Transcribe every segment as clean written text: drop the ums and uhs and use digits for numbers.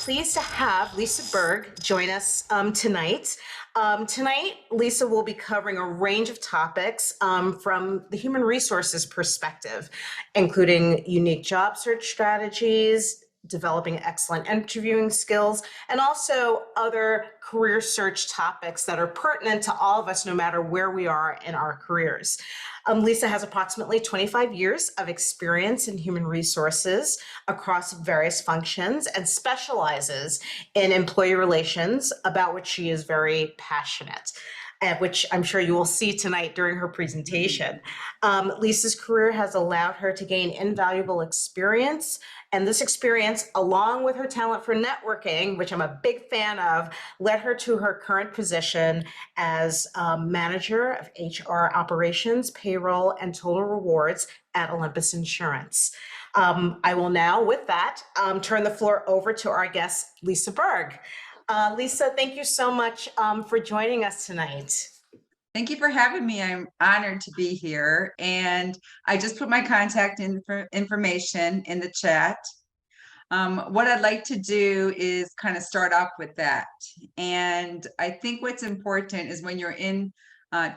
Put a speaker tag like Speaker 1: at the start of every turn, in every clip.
Speaker 1: pleased to have Lisa Berg join us tonight. Tonight, Lisa will be covering a range of topics from the human resources perspective, including unique job search strategies, developing excellent interviewing skills, and also other career search topics that are pertinent to all of us, no matter where we are in our careers. Lisa has approximately 25 years of experience in human resources across various functions and specializes in employee relations, about which she is very passionate, which I'm sure you will see tonight during her presentation. Lisa's career has allowed her to gain invaluable experience, and this experience, along with her talent for networking, which I'm a big fan of, led her to her current position as manager of HR operations, payroll, and total rewards at Olympus Insurance. I will now, with that, turn the floor over to our guest, Lisa Berg. Lisa, thank you so much for joining us tonight.
Speaker 2: Thank you for having me. I'm honored to be here. And I just put my contact information in the chat. What I'd like to do is kind of start off with that. And I think what's important is when you're in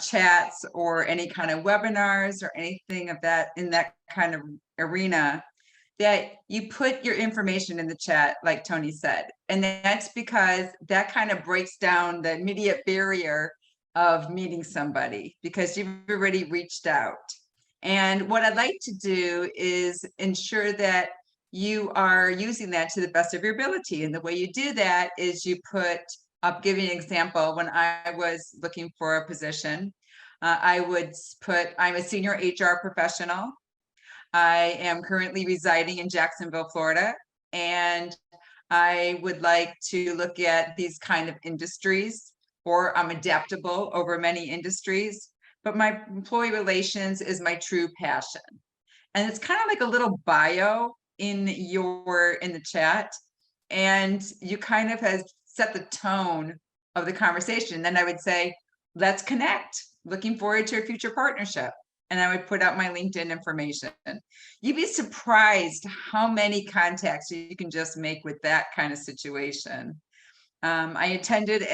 Speaker 2: chats or any kind of webinars or anything of that in that kind of arena, that you put your information in the chat, like Tony said. And that's because that kind of breaks down the immediate barrier of meeting somebody because you've already reached out. And what I'd like to do is ensure that you are using that to the best of your ability. And the way you do that is you put up, give you an example. When I was looking for a position, I would put, I'm a senior HR professional. I am currently residing in Jacksonville, Florida, and I would like to look at these kind of industries, or I'm adaptable over many industries, but my employee relations is my true passion. And it's kind of like a little bio in the chat, and you kind of have set the tone of the conversation. Then I would say, let's connect. Looking forward to a future partnership. And I would put out my LinkedIn information. You'd be surprised how many contacts you can just make with that kind of situation. I attended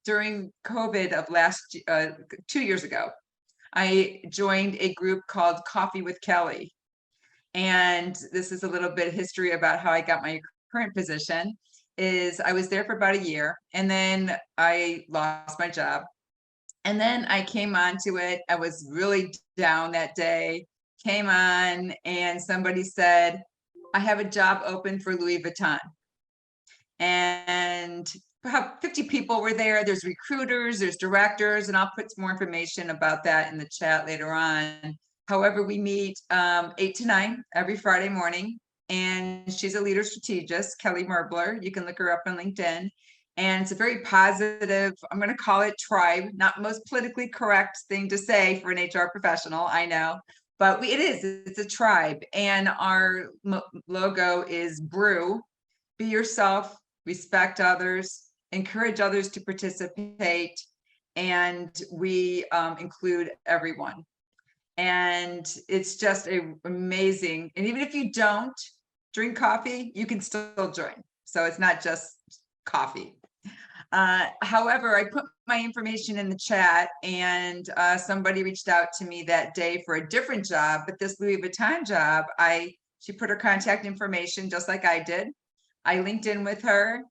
Speaker 2: during COVID of 2 years ago, I joined a group called Coffee with Kelly. And this is a little bit of history about how I got my current position. Is I was there for about a year, and then I lost my job. And then I came onto it. I was really down that day, came on, and somebody said, I have a job open for Louis Vuitton. And about 50 people were there. There's recruiters, there's directors, and I'll put some more information about that in the chat later on. However, we meet 8 to 9 every Friday morning. And she's a leader strategist, Kelly Merbler. You can look her up on LinkedIn. And it's a very positive, I'm going to call it tribe, not most politically correct thing to say for an HR professional, I know, but it's a tribe. And our logo is brew, be yourself, respect others, encourage others to participate, and we include everyone. And it's just amazing. And even if you don't drink coffee, you can still join. So it's not just coffee. However, I put my information in the chat, and somebody reached out to me that day for a different job, but this Louis Vuitton job, she put her contact information just like I did. I linked in with her.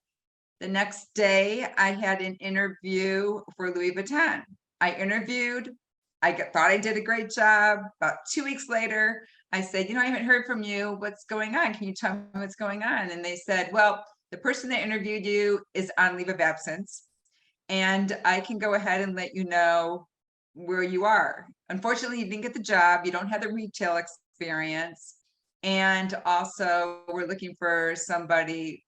Speaker 2: The next day, I had an interview for Louis Vuitton. I interviewed. I thought I did a great job. About 2 weeks later, I said, I haven't heard from you. What's going on? Can you tell me what's going on? And they said, well, the person that interviewed you is on leave of absence, and I can go ahead and let you know where you are. Unfortunately, you didn't get the job. You don't have the retail experience. And also, we're looking for somebody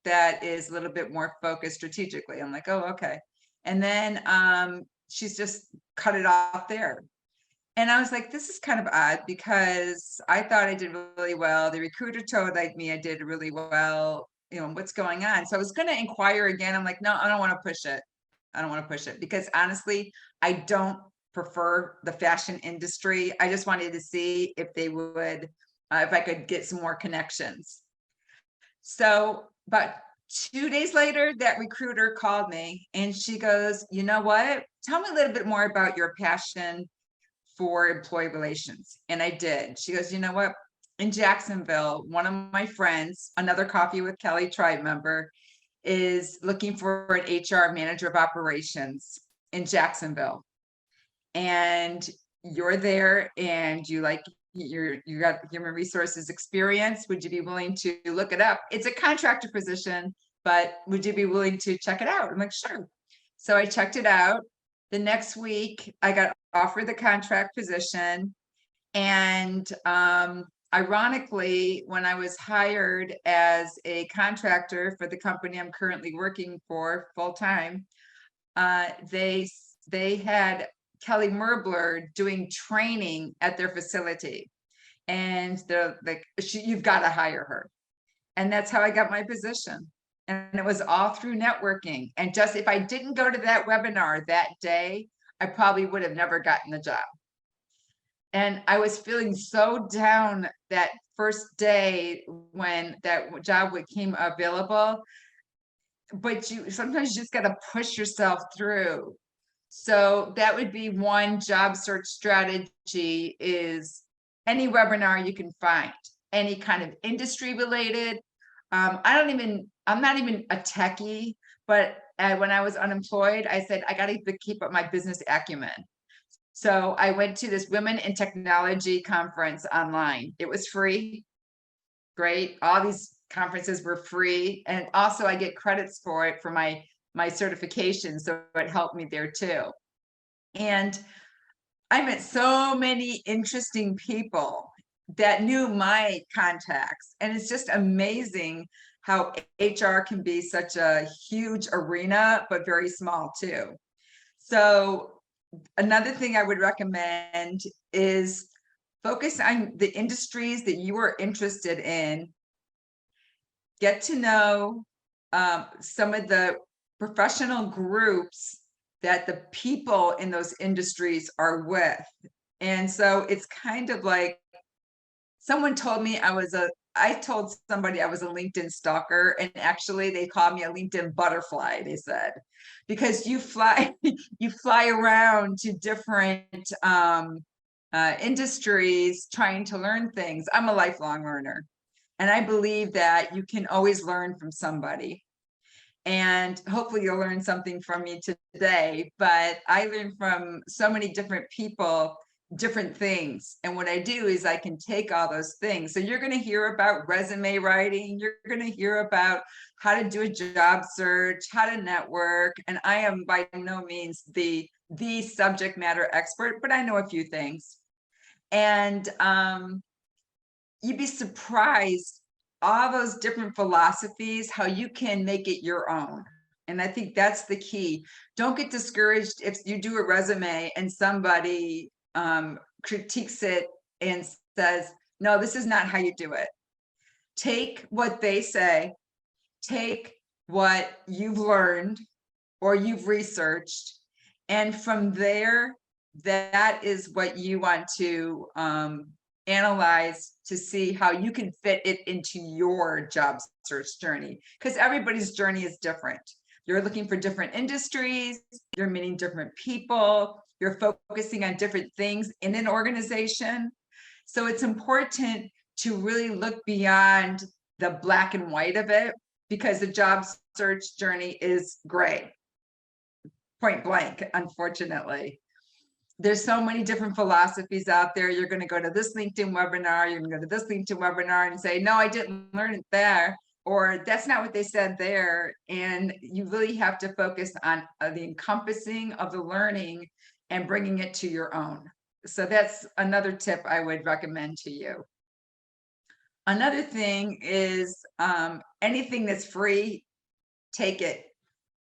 Speaker 2: that is a little bit more focused strategically. I'm like, oh, okay. And then she's just cut it off there. And I was like, this is kind of odd because I thought I did really well. The recruiter told me I did really well. What's going on? So I was going to inquire again. I'm like, no, I don't want to push it. I don't want to push it because honestly, I don't prefer the fashion industry. I just wanted to see if they would, if I could get some more connections. So About 2 days later, that recruiter called me and she goes, you know what? Tell me a little bit more about your passion for employee relations. And I did. She goes, you know what? In Jacksonville, one of my friends, another Coffee with Kelly tribe member, is looking for an HR manager of operations in Jacksonville. And you're there and you got human resources experience. Would you be willing to look it up? It's a contractor position, but would you be willing to check it out? I'm like, sure. So I checked it out. The next week I got offered the contract position. And ironically, when I was hired as a contractor for the company I'm currently working for full time, they had Kelly Merbler doing training at their facility, and they're like, "You've got to hire her," and that's how I got my position. And it was all through networking. And just if I didn't go to that webinar that day, I probably would have never gotten the job. And I was feeling so down that first day when that job became available. But you sometimes you just got to push yourself through. So that would be one job search strategy, is any webinar you can find, any kind of industry related. I'm not even a techie, but when I was unemployed, I said, I got to keep up my business acumen. So I went to this Women in Technology conference online. It was free. Great. All these conferences were free. And also I get credits for it for my certification. So it helped me there too. And I met so many interesting people that knew my contacts. And it's just amazing how HR can be such a huge arena, but very small too. So another thing I would recommend is focus on the industries that you are interested in. Get to know some of the professional groups that the people in those industries are with. And so it's kind of like, someone told me I told somebody I was a LinkedIn stalker, and actually they called me a LinkedIn butterfly, they said, because you fly around to different industries trying to learn things. I'm a lifelong learner, and I believe that you can always learn from somebody. And hopefully you'll learn something from me today, but I learned from so many different people different things. And what I do is I can take all those things. So you're going to hear about resume writing, you're going to hear about how to do a job search, how to network. And I am by no means the subject matter expert, but I know a few things. And you'd be surprised, all those different philosophies, how you can make it your own. And I think that's the key. Don't get discouraged if you do a resume and somebody critiques it and says, no, this is not how you do it. Take what they say, take what you've learned or you've researched, and from there, that is what you want to analyze to see how you can fit it into your job search journey, because everybody's journey is different. You're looking for different industries, you're meeting different people, you're focusing on different things in an organization. So it's important to really look beyond the black and white of it, because the job search journey is gray, point blank, unfortunately. There's so many different philosophies out there. You're going to go to this LinkedIn webinar, you're going to go to this LinkedIn webinar and say, no, I didn't learn it there, or that's not what they said there. And you really have to focus on the encompassing of the learning and bringing it to your own. So that's another tip I would recommend to you. Another thing is anything that's free, take it.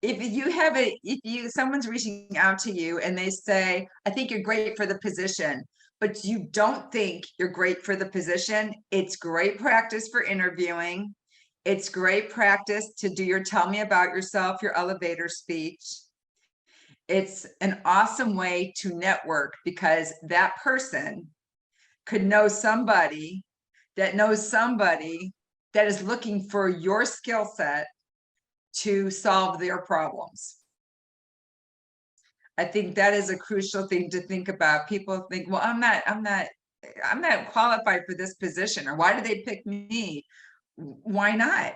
Speaker 2: If someone's reaching out to you and they say, I think you're great for the position, but you don't think you're great for the position, it's great practice for interviewing. It's great practice to do your tell me about yourself, your elevator speech. It's an awesome way to network, because that person could know somebody that knows somebody that is looking for your skill set to solve their problems. I think that is a crucial thing to think about. People think, well, I'm not qualified for this position, or why did they pick me? Why not?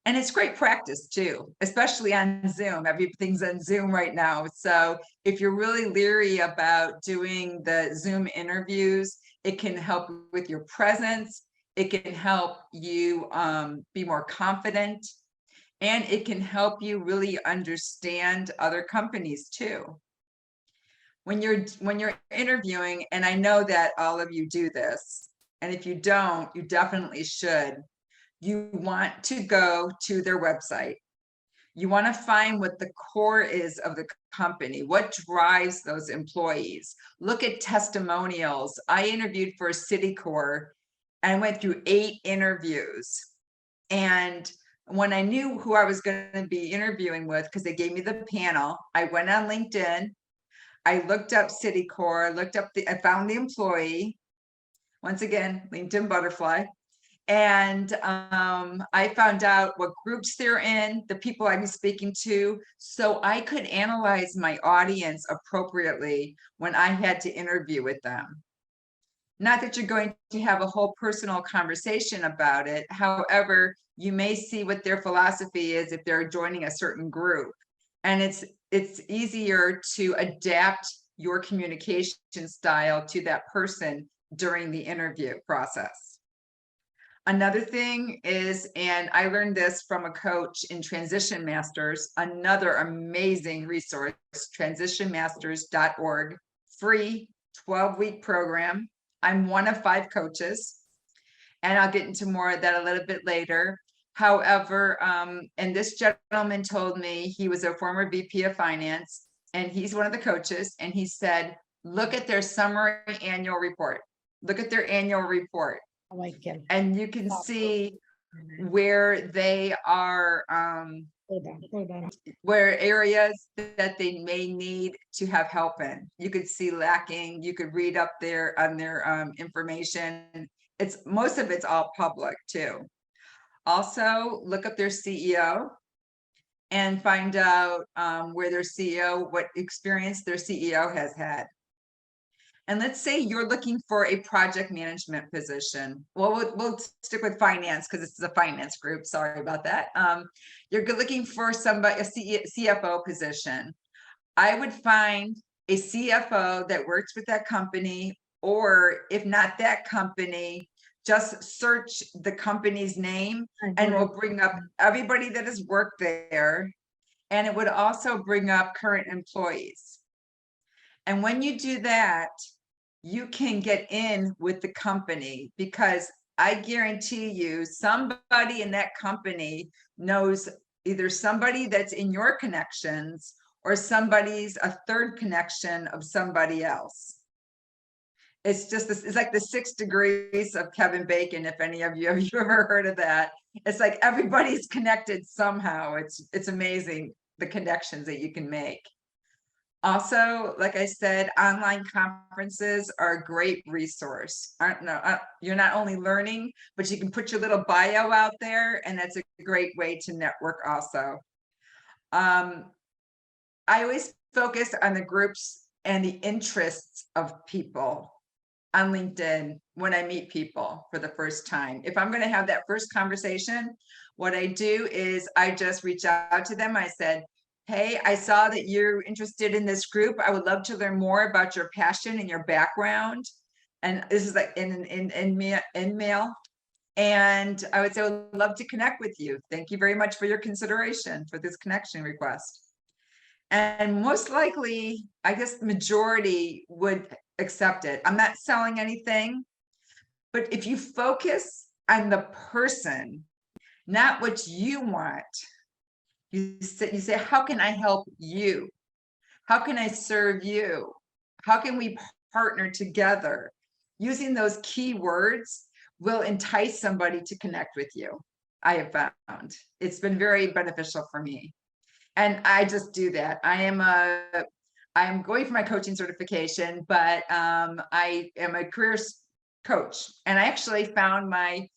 Speaker 2: And it's great practice too, especially on Zoom. Everything's on Zoom right now. So if you're really leery about doing the Zoom interviews, it can help with your presence. It can help you be more confident, and it can help you really understand other companies too. When you're interviewing, and I know that all of you do this, and if you don't, you definitely should. You want to go to their website. You want to find what the core is of the company, what drives those employees. Look at testimonials. I interviewed for Citicorp and went through 8 interviews. And when I knew who I was going to be interviewing with, because they gave me the panel, I went on LinkedIn. I looked up Citicorp, I found the employee. Once again, LinkedIn butterfly. And I found out what groups they're in, the people I was speaking to, so I could analyze my audience appropriately when I had to interview with them. Not that you're going to have a whole personal conversation about it. However, you may see what their philosophy is if they're joining a certain group. And it's easier to adapt your communication style to that person during the interview process. Another thing is, and I learned this from a coach in Transition Masters, another amazing resource, transitionmasters.org, free 12-week program. I'm one of 5 coaches, and I'll get into more of that a little bit later. However, and this gentleman told me, he was a former VP of finance, and he's one of the coaches, and he said, look at their summary annual report. Look at their annual report. And you can see where they are, where areas that they may need to have help in. You could see lacking. You could read up there on their information. Most of it's all public too. Also, look up their CEO and find out where their CEO, what experience their CEO has had. And let's say you're looking for a project management position. Well, we'll stick with finance because this is a finance group. Sorry about that. You're looking for a CFO position. I would find a CFO that works with that company, or if not that company, just search the company's name and it will bring up everybody that has worked there. And it would also bring up current employees. And when you do that, you can get in with the company, because I guarantee you somebody in that company knows either somebody that's in your connections or somebody's a third connection of somebody else. It's just this, it's like the 6 degrees of Kevin Bacon. If any of you have ever heard of that, it's like everybody's connected somehow. It's amazing the connections that you can make. Also, like I said, online conferences are a great resource. You're not only learning, but you can put your little bio out there, and that's a great way to network also. I always focus on the groups and the interests of people on LinkedIn when I meet people for the first time. If I'm going to have that first conversation, what I do is I just reach out to them. I said, hey, I saw that you're interested in this group. I would love to learn more about your passion and your background. And this is like in mail. And I would say, I would love to connect with you. Thank you very much for your consideration for this connection request. And most likely, I guess majority would accept it. I'm not selling anything, but if you focus on the person, not what you want, you say, how can I help you? How can I serve you? How can we partner together? Using those key words will entice somebody to connect with you. I have found it's been very beneficial for me. And I just do that. I'm going for my coaching certification, but I am a career coach. And I actually found my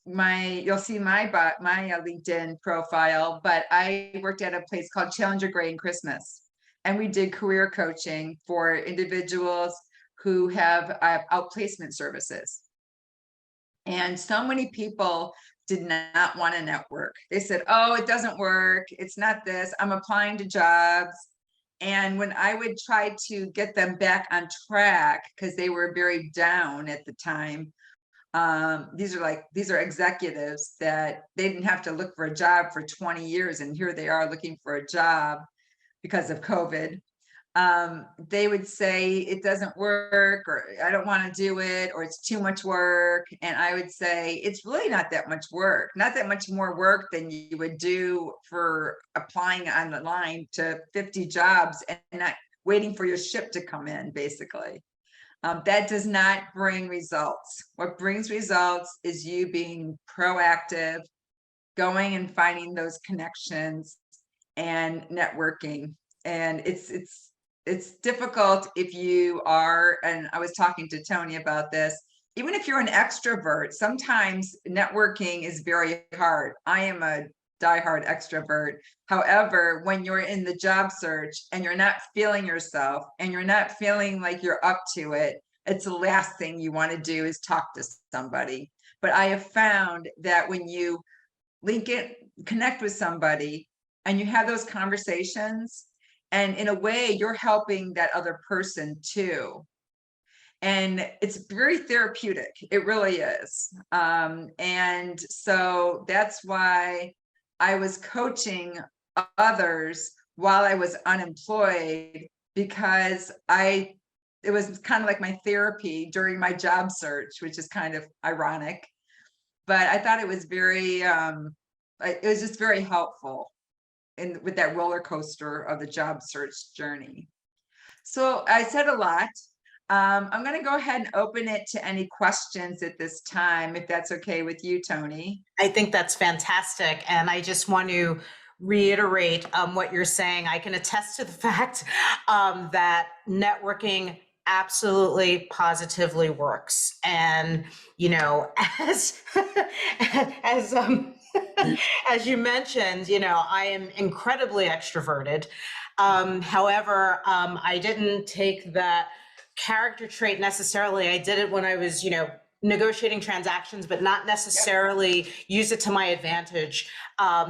Speaker 2: you'll see my LinkedIn profile, but I worked at a place called Challenger Gray and Christmas, and we did career coaching for individuals who have outplacement services. And so many people did not want to network. They said, oh, it doesn't work. It's not this. I'm applying to jobs. And when I would try to get them back on track, because they were very down at the time, these are executives that they didn't have to look for a job for 20 years. And here they are looking for a job because of COVID. They would say it doesn't work, or I don't want to do it, or it's too much work. And I would say it's really not that much work, not that much more work than you would do for applying on the line to 50 jobs and not waiting for your ship to come in, basically. That does not bring results. What brings results is you being proactive, going and finding those connections and networking. And it's difficult if you are, and I was talking to Tony about this, even if you're an extrovert, sometimes networking is very hard. I am a diehard extrovert. However, when you're in the job search and you're not feeling yourself and you're not feeling like you're up to it, it's the last thing you want to do is talk to somebody. But I have found that when you connect with somebody and you have those conversations, and in a way, you're helping that other person too. And it's very therapeutic. It really is. And so that's why I was coaching others while I was unemployed, because it was kind of like my therapy during my job search, which is kind of ironic. But I thought it was it was just very helpful with that roller coaster of the job search journey. So I said a lot. I'm going to go ahead and open it to any questions at this time, if that's okay with you, Tony.
Speaker 1: I think that's fantastic. And I just want to reiterate what you're saying. I can attest to the fact that networking absolutely positively works. And, you know, as as you mentioned, you know, I am incredibly extroverted. However, I didn't take that character trait necessarily. I did it when I was, you know, negotiating transactions, but not necessarily use it to my advantage,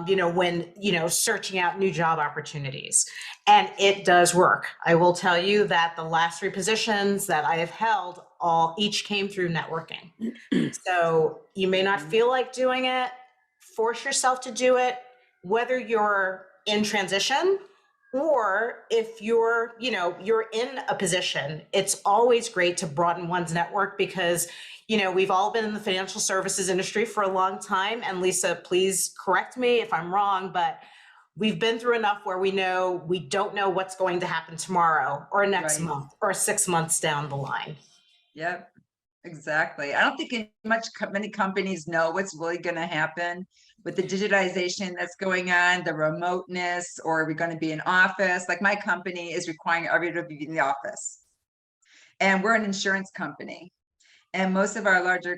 Speaker 1: you know, when, you know, searching out new job opportunities. And it does work. I will tell you that the last 3 positions that I have held each came through networking. So you may not feel like doing it, force yourself to do it, whether you're in transition or if you're, you know, you're in a position. It's always great to broaden one's network because, you know, we've all been in the financial services industry for a long time. And Lisa, please correct me if I'm wrong, but we've been through enough where we know we don't know what's going to happen tomorrow or next month or 6 months down the line.
Speaker 2: Yep, exactly. I don't think many companies know what's really going to happen with the digitization that's going on, the remoteness, or are we going to be in office? Like my company is requiring everybody to be in the office. And we're an insurance company. And most of our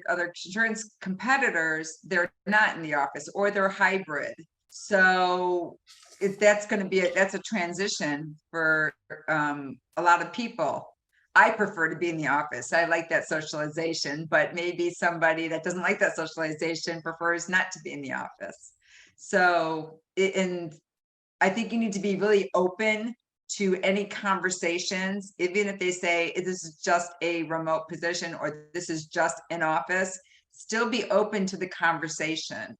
Speaker 2: other insurance competitors, they're not in the office or they're hybrid. So that's a transition for a lot of people. I prefer to be in the office. I like that socialization, but maybe somebody that doesn't like that socialization prefers not to be in the office. So, and I think you need to be really open to any conversations, even if they say this is just a remote position or this is just an office, still be open to the conversation.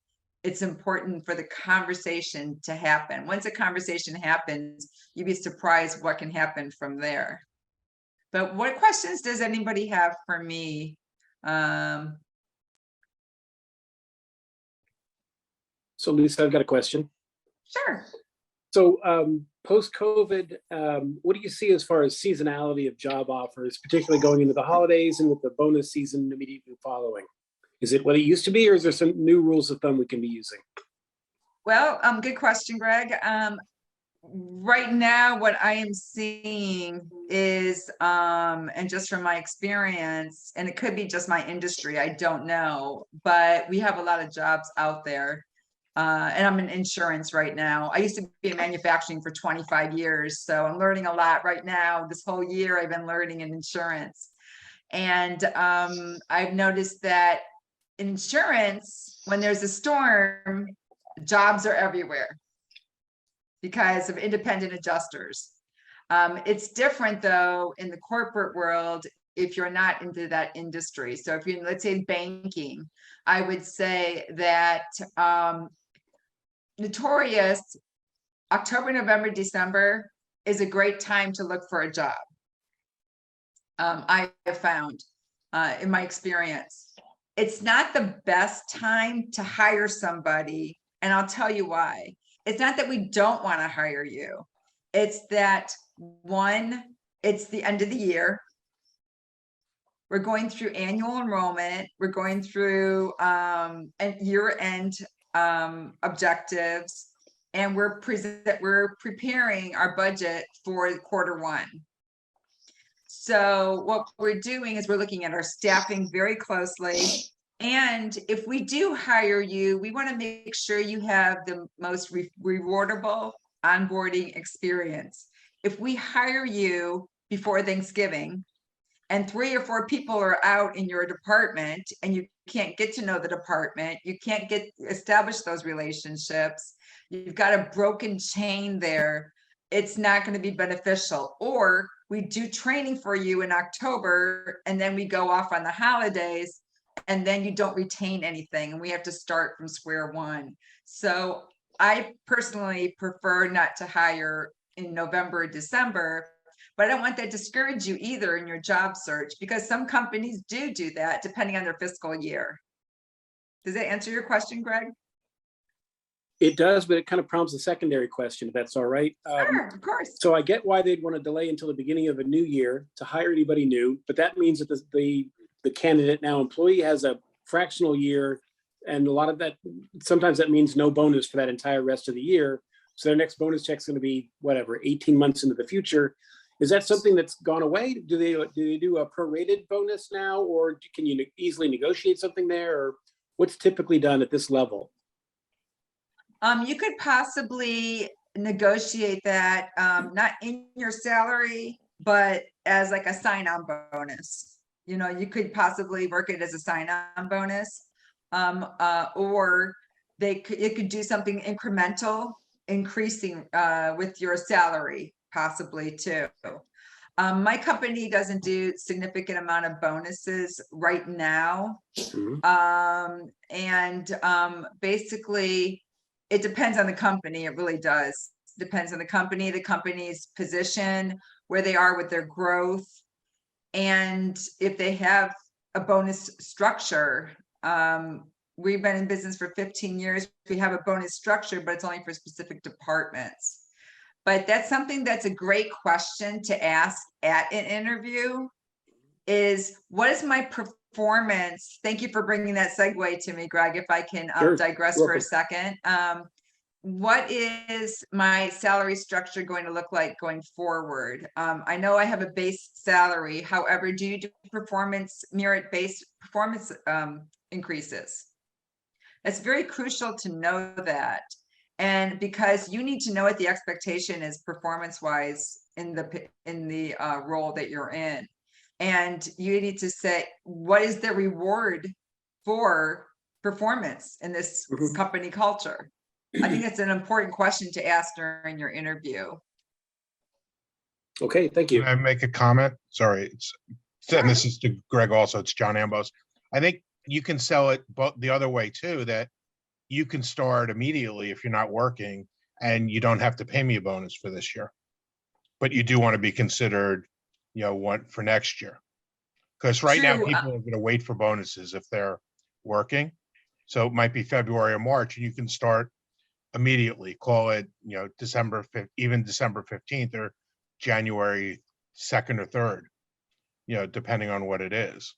Speaker 2: It's important for the conversation to happen. Once a conversation happens, you'd be surprised what can happen from there. But what questions does anybody have for me?
Speaker 3: So Lisa, I've got a question.
Speaker 2: Sure.
Speaker 3: So post-COVID, what do you see as far as seasonality of job offers, particularly going into the holidays and with the bonus season immediately following? Is it what it used to be, or is there some new rules of thumb we can be using?
Speaker 2: Well, good question, Greg. right now, what I am seeing is, and just from my experience, and it could be just my industry, I don't know, but we have a lot of jobs out there. And I'm in insurance right now. I used to be in manufacturing for 25 years, so I'm learning a lot right now. This whole year I've been learning in insurance. And I've noticed that in insurance, when there's a storm, jobs are everywhere because of independent adjusters. It's different though in the corporate world if you're not into that industry. So if you're, let's say, banking, I would say that notorious October, November, December is a great time to look for a job. I have found in my experience, it's not the best time to hire somebody. And I'll tell you why. It's not that we don't want to hire you. It's that one, it's the end of the year. We're going through annual enrollment. We're going through and year-end objectives, and we're preparing our budget for Q1. So what we're doing is we're looking at our staffing very closely. And if we do hire you, we want to make sure you have the most rewardable onboarding experience. If we hire you before Thanksgiving and 3 or 4 people are out in your department and you can't get to know the department, you can't establish those relationships, you've got a broken chain there, it's not going to be beneficial. Or we do training for you in October and then we go off on the holidays and then you don't retain anything and we have to start from square one. So I personally prefer not to hire in November or December, but I don't want that to discourage you either in your job search, because some companies do that depending on their fiscal year. Does that answer your question, Greg?
Speaker 3: It does, but it kind of prompts a secondary question, if that's all right.
Speaker 2: Sure, of course.
Speaker 3: So I get why they'd want to delay until the beginning of a new year to hire anybody new, but that means that the candidate, now employee, has a fractional year, and a lot of that, sometimes that means no bonus for that entire rest of the year. So their next bonus check is going to be whatever, 18 months into the future. Is that something that's gone away? Do they do a prorated bonus now, or can you easily negotiate something there, or what's typically done at this level?
Speaker 2: You could possibly negotiate that, not in your salary, but as like a sign-on bonus. You know, you could possibly work it as a sign-on bonus, or it could do something incremental, increasing with your salary, possibly too. My company doesn't do significant amount of bonuses right now. Basically, it depends on the company. It really does. Depends on the company, the company's position, where they are with their growth, and if they have a bonus structure. We've been in business for 15 years. We have a bonus structure, but it's only for specific departments. But that's something that's a great question to ask at an interview, is what is my performance? Thank you for bringing that segue to me, Greg, if I can
Speaker 3: Sure.
Speaker 2: digress for a second. What is my salary structure going to look like going forward? I know I have a base salary. However, do you do merit-based performance increases? It's very crucial to know that. And because you need to know what the expectation is performance-wise in the role that you're in. And you need to say, what is the reward for performance in this company culture? I think it's an important question to ask during your interview.
Speaker 3: Okay, thank you.
Speaker 4: Can I make a comment? Sorry, and this is to Greg also, it's John Ambos. I think you can sell it both the other way too, that you can start immediately if you're not working and you don't have to pay me a bonus for this year. But you do want to be considered, you know, for next year. Because right now people are going to wait for bonuses if they're working. So it might be February or March, and you can start immediately. Call it, you know, December 5th, even December 15th or January 2nd or 3rd, you know, depending on what it is.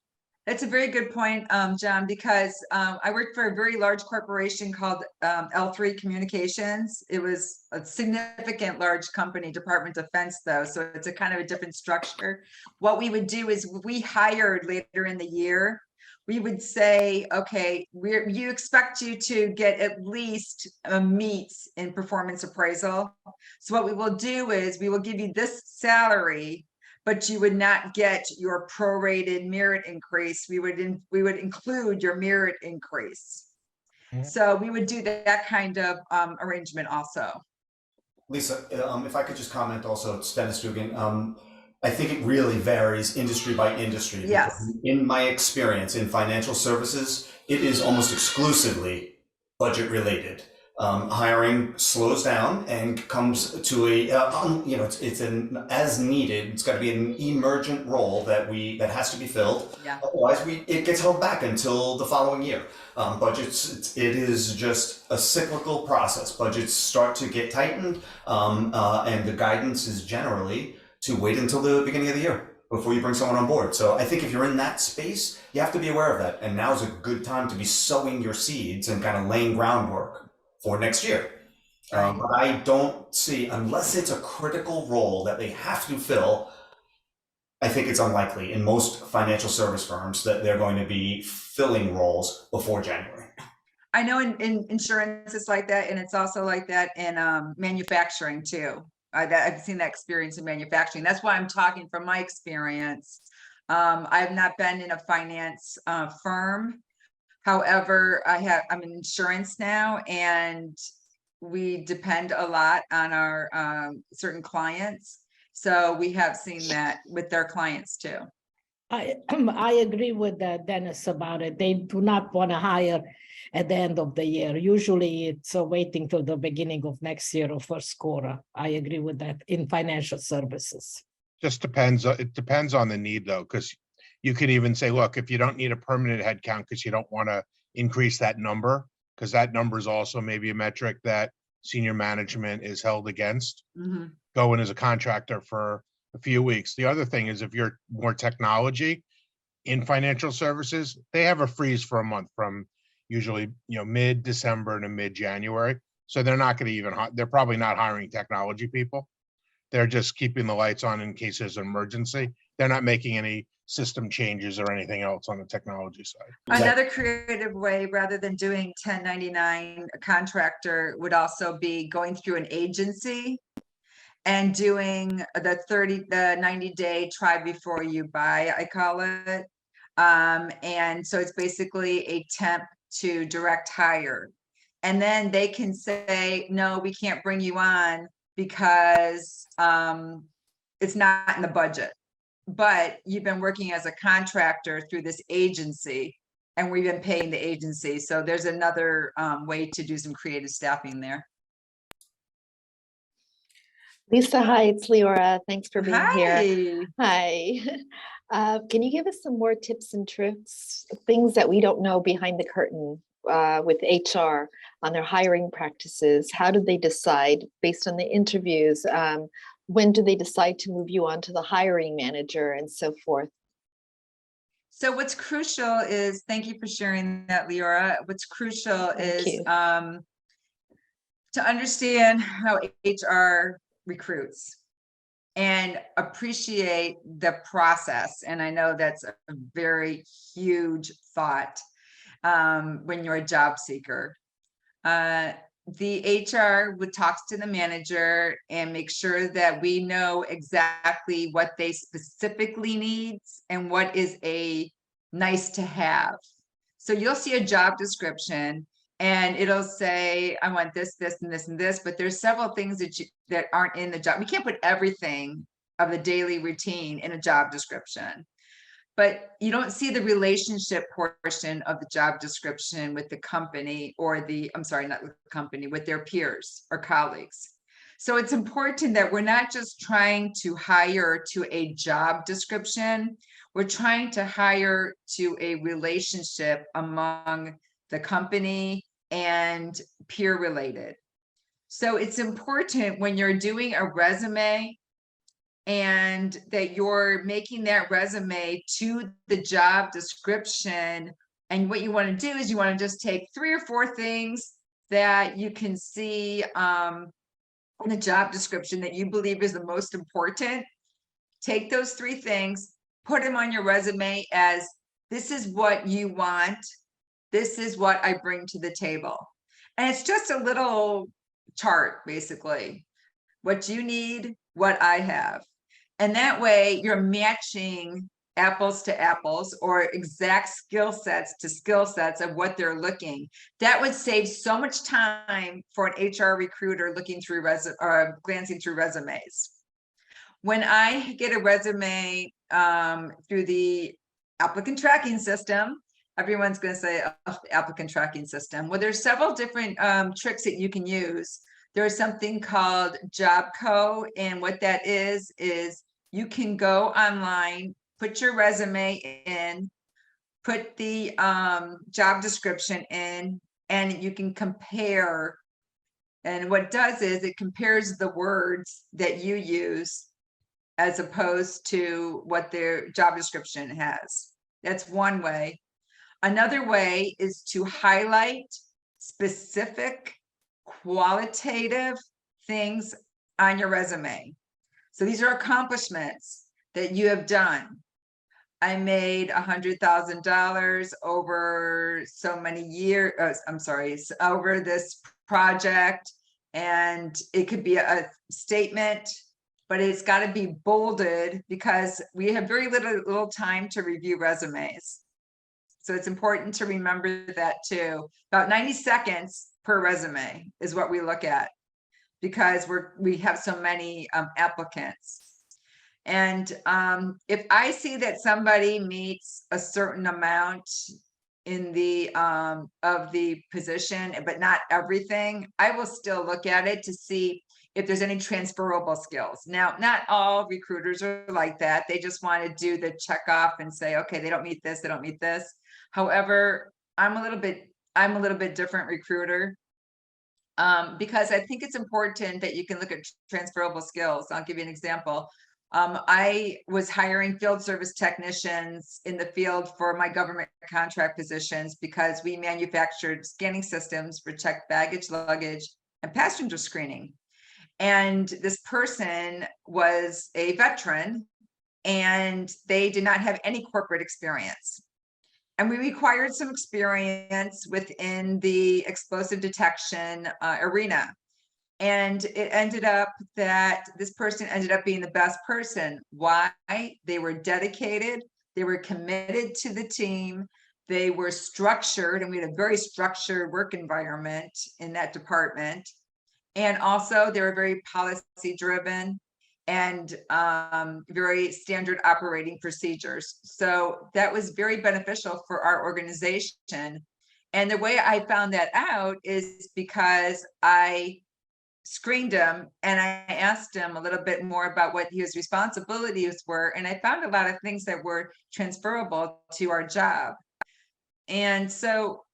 Speaker 2: That's a very good point, John, because I worked for a very large corporation called L3 Communications. It was a significant large company, Department of Defense, though, so it's a kind of a different structure. What we would do is we hired later in the year. We would say, okay, you expect you to get at least meets in performance appraisal. So what we will do is we will give you this salary, but you would not get your prorated merit increase. We would include your merit increase.
Speaker 4: Mhm.
Speaker 2: So we would do that kind of arrangement also.
Speaker 5: Lisa, if I could just comment also, it's Dennis Dugan. I think it really varies industry by industry.
Speaker 2: Yes.
Speaker 5: Because in my experience in financial services, it is almost exclusively budget related. Hiring slows down and comes to a, it's an as needed. It's got to be an emergent role that has to be filled.
Speaker 2: Yeah.
Speaker 5: Otherwise, it gets held back until the following year. Budgets, it is just a cyclical process. Budgets start to get tightened, and the guidance is generally to wait until the beginning of the year before you bring someone on board. So I think if you're in that space, you have to be aware of that. And now's a good time to be sowing your seeds and kind of laying groundwork for next year. But I don't see, unless it's a critical role that they have to fill, I think it's unlikely in most financial service firms that they're going to be filling roles before January.
Speaker 2: I know in insurance it's like that, and it's also like that in manufacturing too. I've seen that experience in manufacturing. That's why I'm talking from my experience. I've not been in a finance firm. However, I'm in insurance now, and we depend a lot on our certain clients. So we have seen that with their clients too.
Speaker 6: I agree with Dennis about it. They do not want to hire at the end of the year. Usually it's waiting till the beginning of next year or first quarter. I agree with that in financial services.
Speaker 4: Just depends, it depends on the need though, because you could even say, look, if you don't need a permanent headcount because you don't want to increase that number, because that number is also maybe a metric that senior management is held against, go in as a contractor for a few weeks. The other thing is if you're more technology in financial services, they have a freeze for a month from usually, mid-December to mid-January. So they're not going to they're probably not hiring technology people. They're just keeping the lights on in case there's an emergency. They're not making any system changes or anything else on the technology side.
Speaker 2: Another creative way, rather than doing 1099, a contractor would also be going through an agency and doing the 90-day try before you buy, I call it. And so it's basically a temp to direct hire. And then they can say, no, we can't bring you on because it's not in the budget. But you've been working as a contractor through this agency, and we've been paying the agency. So there's another way to do some creative staffing there.
Speaker 7: Lisa, hi, it's Leora. Thanks for being here.
Speaker 2: Hi.
Speaker 7: Hi. Can you give us some more tips and tricks, things that we don't know behind the curtain with HR on their hiring practices? How do they decide based on the interviews? When do they decide to move you on to the hiring manager and so forth?
Speaker 2: So what's crucial is, thank you for sharing that, Leora. What's crucial is to understand how HR recruits and appreciate the process. And I know that's a very huge thought when you're a job seeker. The HR would talk to the manager and make sure that we know exactly what they specifically need and what is a nice to have. So you'll see a job description and it'll say, I want this, this, and this, and this, but there's several things that aren't in the job. We can't put everything of the daily routine in a job description. But you don't see the relationship portion of the job description with the company or not with the company, with their peers or colleagues. So it's important that we're not just trying to hire to a job description, we're trying to hire to a relationship among the company and peer related. So it's important when you're doing a resume and that you're making that resume to the job description. And what you want to do is you want to just take 3 or 4 things that you can see in the job description that you believe is the most important. Take those 3 things, put them on your resume as, this is what you want. This is what I bring to the table. And it's just a little chart, basically. What you need, what I have. And that way you're matching apples to apples, or exact skill sets to skill sets of what they're looking. That would save so much time for an HR recruiter looking through glancing through resumes. When I get a resume through the applicant tracking system, everyone's going to say, oh, the applicant tracking system. Well, there's several different tricks that you can use. There's something called JobCo, and what that is you can go online, put your resume in, put the job description in, and you can compare. And what it does is it compares the words that you use as opposed to what their job description has. That's one way. Another way is to highlight specific qualitative things on your resume. So these are accomplishments that you have done. I made $100,000 over so many years, over this project. And it could be a statement, but it's got to be bolded because we have very little time to review resumes. So it's important to remember that too. About 90 seconds per resume is what we look at because we have so many applicants. And if I see that somebody meets a certain amount in the of the position, but not everything, I will still look at it to see if there's any transferable skills. Now, not all recruiters are like that. They just want to do the check off and say, okay, they don't meet this, they don't meet this. However, I'm a little bit different recruiter because I think it's important that you can look at transferable skills. I'll give you an example. I was hiring field service technicians in the field for my government contract positions because we manufactured scanning systems for checked baggage, luggage, and passenger screening. And this person was a veteran and they did not have any corporate experience. And we required some experience within the explosive detection arena. And it ended up that this person ended up being the best person. Why? They were dedicated, they were committed to the team, they were structured, and we had a very structured work environment in that department. And also they were very policy driven and very standard operating procedures. So that was very beneficial for our organization. And the way I found that out is because I screened him and I asked him a little bit more about what his responsibilities were. And I found a lot of things that were transferable to our job. And so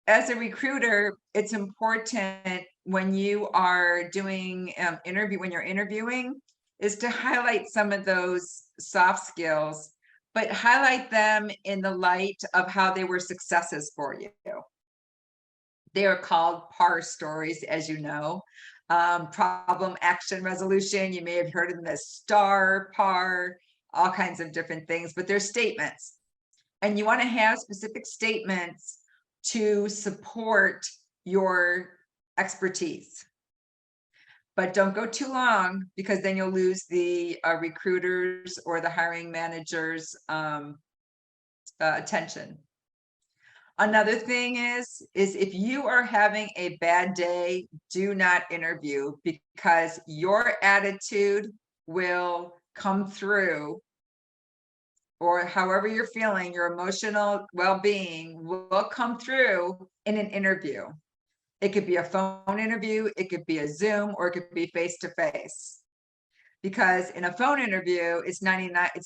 Speaker 2: as a recruiter, it's important when you are doing when you're interviewing, is to highlight some of those soft skills, but highlight them in the light of how they were successes for you. They are called PAR stories, as you know. Problem, action, resolution. You may have heard of them as STAR, PAR, all kinds of different things, but they're statements. And you want to have specific statements to support your expertise. But don't go too long because then you'll lose the recruiters or the hiring managers' attention. Another thing is if you are having a bad day, do not interview because your attitude will come through, or however you're feeling, your emotional well-being will come through in an interview. It could be a phone interview, it could be a Zoom, or it could be face-to-face. Because in a phone interview, it's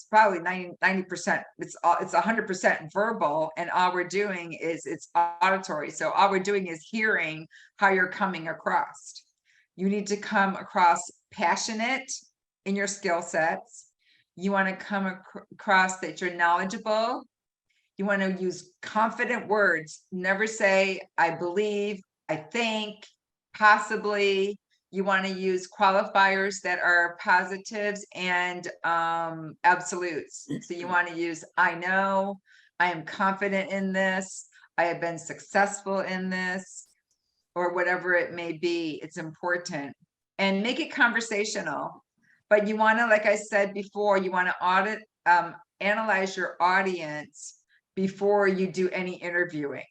Speaker 2: probably 90%, it's 100% verbal, and all we're doing is it's auditory. So all we're doing is hearing how you're coming across. You need to come across passionate in your skill sets. You want to come across that you're knowledgeable. You want to use confident words. Never say, I believe, I think, possibly. You want to use qualifiers that are positives and absolutes. So you want to use, I know, I am confident in this, I have been successful in this, or whatever it may be. It's important. And make it conversational. But you want to, like I said before, you want to analyze your audience before you do any interviewing.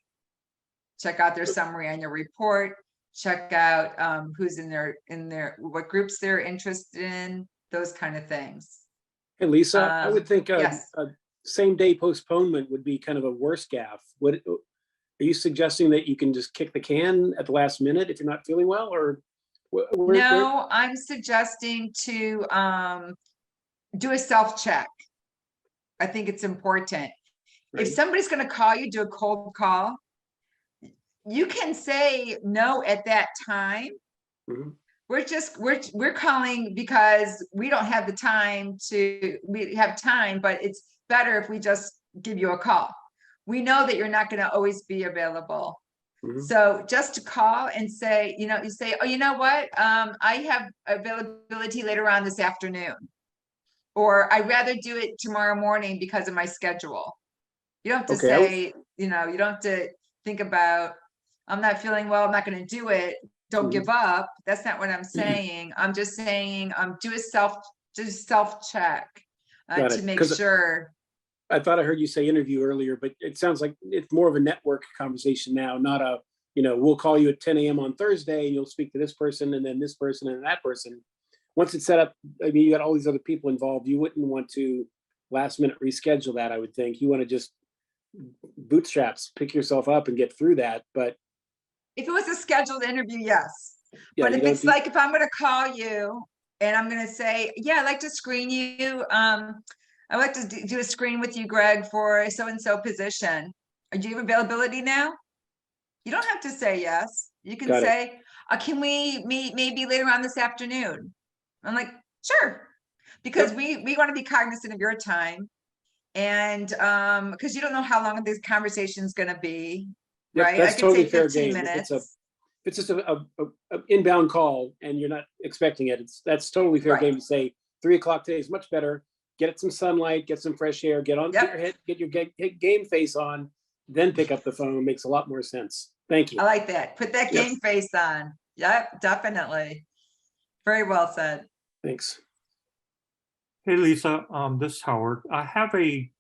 Speaker 2: Check out their summary on your report. Check out who's in their what groups they're interested in, those kind of things.
Speaker 3: Hey, Lisa, I would think
Speaker 2: yes.
Speaker 3: a same day postponement would be kind of a worse gaffe. Are you suggesting that you can just kick the can at the last minute if you're not feeling well, or?
Speaker 2: No, I'm suggesting to do a self-check. I think it's important.
Speaker 3: Right.
Speaker 2: If somebody's going to call you, do a cold call. You can say no at that time.
Speaker 3: Mhm.
Speaker 2: We're calling because we don't have the time we have time, but it's better if we just give you a call. We know that you're not going to always be available.
Speaker 3: Mhm.
Speaker 2: So just to call and say, you say, oh, you know what? I have availability later on this afternoon, or I'd rather do it tomorrow morning because of my schedule. You don't have to say, you don't have to think about, I'm not feeling well, I'm not going to do it. Don't give up. That's not what I'm saying. I'm just saying, do a self-check to make sure.
Speaker 3: I thought I heard you say interview earlier, but it sounds like it's more of a network conversation now, not a, we'll call you at 10 a.m. on Thursday and you'll speak to this person and then this person and that person. Once it's set up, I mean, you got all these other people involved. You wouldn't want to last minute reschedule that, I would think. You want to just bootstraps, pick yourself up and get through that. But
Speaker 2: if it was a scheduled interview, yes.
Speaker 3: Yeah,
Speaker 2: but if it's like, if I'm going to call you and I'm going to say, yeah, I'd like to screen you. I'd like to do a screen with you, Greg, for a so-and-so position. Do you have availability now? You don't have to say yes. You can say, can we meet maybe later on this afternoon? I'm like, sure. Because we want to be cognizant of your time. And because you don't know how long this conversation is going to be, right?
Speaker 3: That's
Speaker 2: I can
Speaker 3: totally
Speaker 2: say
Speaker 3: fair
Speaker 2: 15
Speaker 3: game.
Speaker 2: minutes.
Speaker 3: If it's just a inbound call and you're not expecting it, that's totally fair game to say 3 o'clock today is much better. Get it some sunlight, get some fresh air, get on your head, get your game face on, then pick up the phone. Makes a lot more sense. Thank you.
Speaker 2: I like that. Put that game face on. Yep, definitely. Very well said.
Speaker 3: Thanks.
Speaker 8: Hey, Lisa, this is Howard. I have a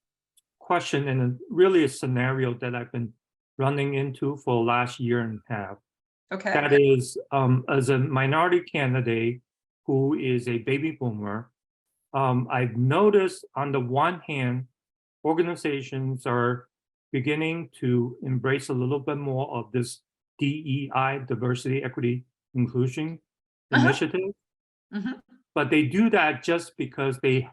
Speaker 8: question and really a scenario that I've been running into for the last year and a half.
Speaker 2: Okay.
Speaker 8: That is, as a minority candidate who is a baby boomer, I've noticed on the one hand, organizations are beginning to embrace a little bit more of this DEI, diversity, equity, inclusion initiative. But they do that just because it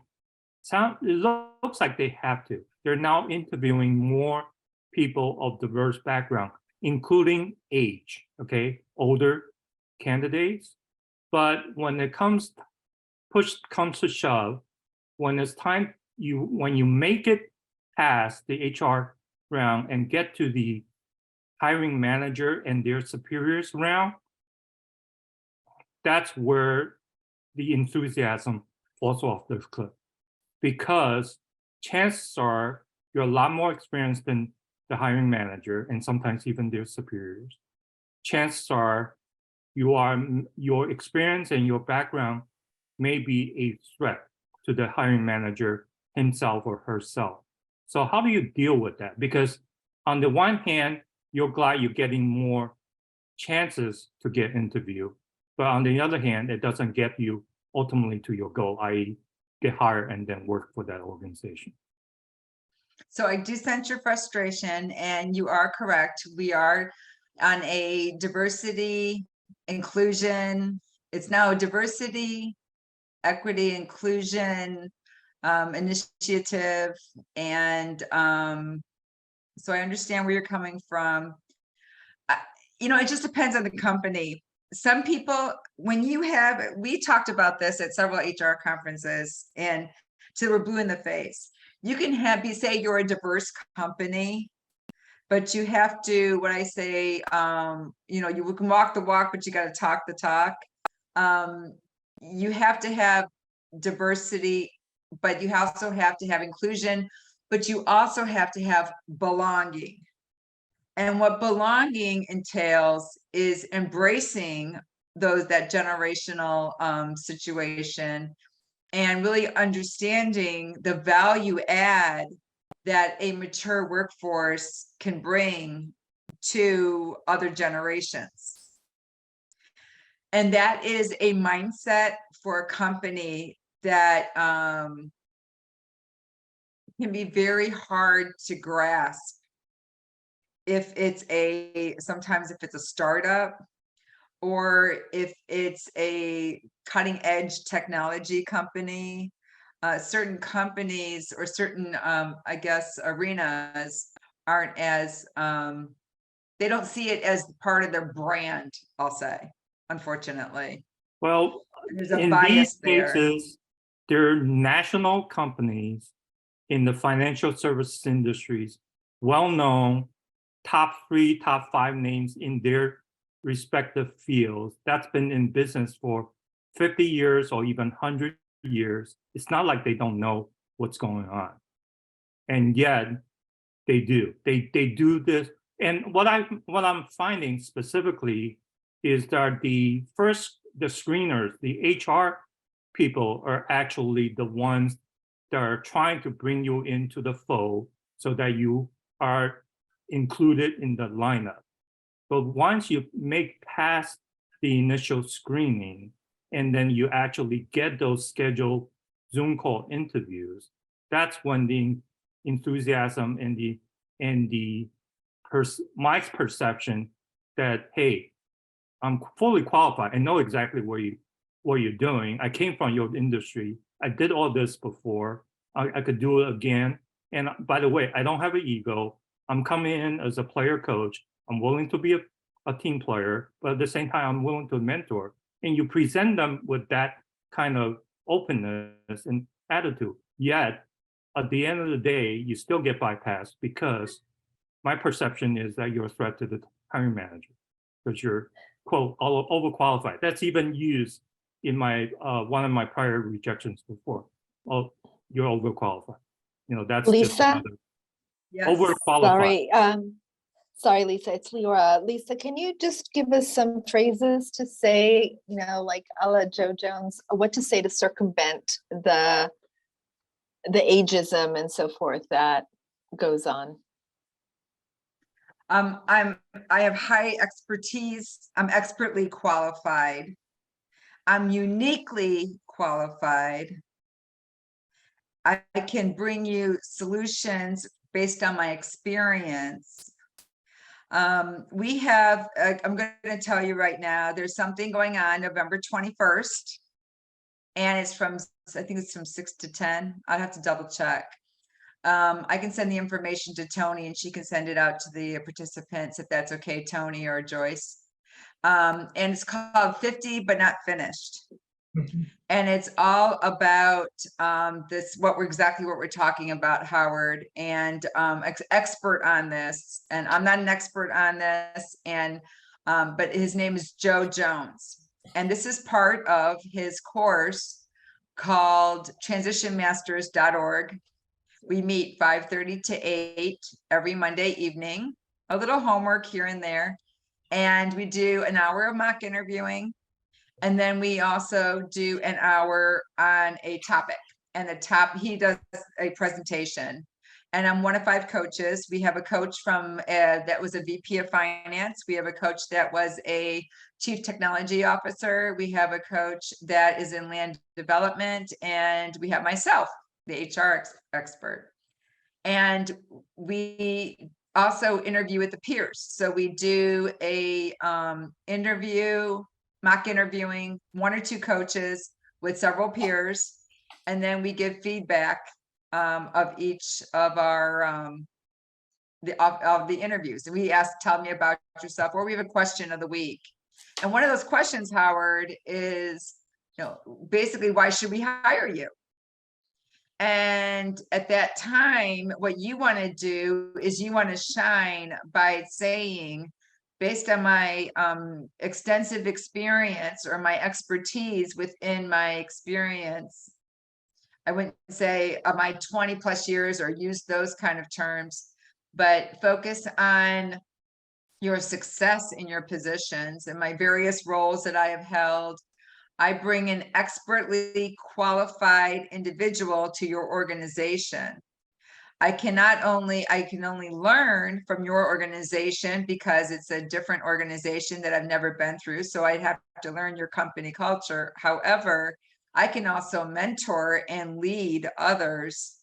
Speaker 8: looks like they have to. They're now interviewing more people of diverse background, including age, older candidates. But when it push comes to shove, when it's time, when you make it past the HR round and get to the hiring manager and their superiors round, that's where the enthusiasm falls off the cliff. Because chances are you're a lot more experienced than the hiring manager and sometimes even their superiors. Chances are your experience and your background may be a threat to the hiring manager himself or herself. So how do you deal with that? Because on the one hand, you're glad you're getting more chances to get interviewed. But on the other hand, it doesn't get you ultimately to your goal, i.e. get hired and then work for that organization.
Speaker 2: So I do sense your frustration, and you are correct. We are on a diversity, inclusion. It's now a diversity, equity, inclusion initiative. And so I understand where you're coming from. It just depends on the company. some people, when you have, we talked about this at several HR conferences, and till we're blue in the face. You can say you're a diverse company, but you have to, what I say, you can walk the walk, but you got to talk the talk. You have to have diversity, but you also have to have inclusion, but you also have to have belonging. And what belonging entails is embracing that generational situation, and really understanding the value add that a mature workforce can bring to other generations. And that is a mindset for a company that can be very hard to grasp sometimes if it's a startup, or if it's a cutting edge technology company. Certain companies or certain, I guess, arenas aren't as, they don't see it as part of their brand, I'll say, unfortunately.
Speaker 8: Well,
Speaker 2: There's a
Speaker 8: in
Speaker 2: bias
Speaker 8: these
Speaker 2: there.
Speaker 8: cases, they're national companies in the financial services industries, well-known, top 3, top 5 names in their respective fields. That's been in business for 50 years or even 100 years. It's not like they don't know what's going on. And yet they do. They do this. And what I'm finding specifically is that the screeners, the HR people, are actually the ones that are trying to bring you into the fold so that you are included in the lineup. But once you make past the initial screening, and then you actually get those scheduled Zoom call interviews, that's when the enthusiasm and my perception that, hey, I'm fully qualified. I know exactly what you're doing. I came from your industry. I did all this before. I could do it again. And by the way, I don't have an ego. I'm coming in as a player coach. I'm willing to be a team player, but at the same time, I'm willing to mentor. And you present them with that kind of openness and attitude. Yet, at the end of the day, you still get bypassed because my perception is that you're a threat to the hiring manager because you're, quote, overqualified. That's even used in my one of my prior rejections before. Oh, you're overqualified. That's just
Speaker 7: Lisa?
Speaker 8: another
Speaker 2: Yes.
Speaker 8: overqualified.
Speaker 7: Sorry, Lisa, it's Leora. Lisa, can you just give us some phrases to say, like a la Joe Jones, what to say to circumvent the ageism and so forth that goes on?
Speaker 2: I have high expertise. I'm expertly qualified. I'm uniquely qualified. I can bring you solutions based on my experience. We have, I'm going to tell you right now, there's something going on November 21st, and it's I think it's from 6 to 10. I'd have to double check. I can send the information to Tony and she can send it out to the participants if that's okay, Tony or Joyce. And it's called 50 but not finished. And it's all about exactly what we're talking about, Howard, and expert on this. And I'm not an expert on this, and but his name is Joe Jones. And this is part of his course called transitionmasters.org. We meet 5:30 to 8 every Monday evening, a little homework here and there. And we do an hour of mock interviewing. And then we also do an hour on a topic, and he does a presentation. And I'm one of 5 coaches. We have a coach from that was a VP of finance. We have a coach that was a chief technology officer. We have a coach that is in land development, and we have myself, the HR expert. And we also interview with the peers. So we do a mock interviewing 1 or 2 coaches with several peers, and then we give feedback of each of our of the interviews. And we tell me about yourself, or we have a question of the week. And one of those questions, Howard, is, basically, why should we hire you? And at that time, what you want to do is you want to shine by saying, based on my extensive experience or my expertise within my experience, I wouldn't say my 20 plus years or use those kind of terms, but focus on your success in your positions and my various roles that I have held. I bring an expertly qualified individual to your organization. I can only learn from your organization because it's a different organization that I've never been through. So I'd have to learn your company culture. However, I can also mentor and lead others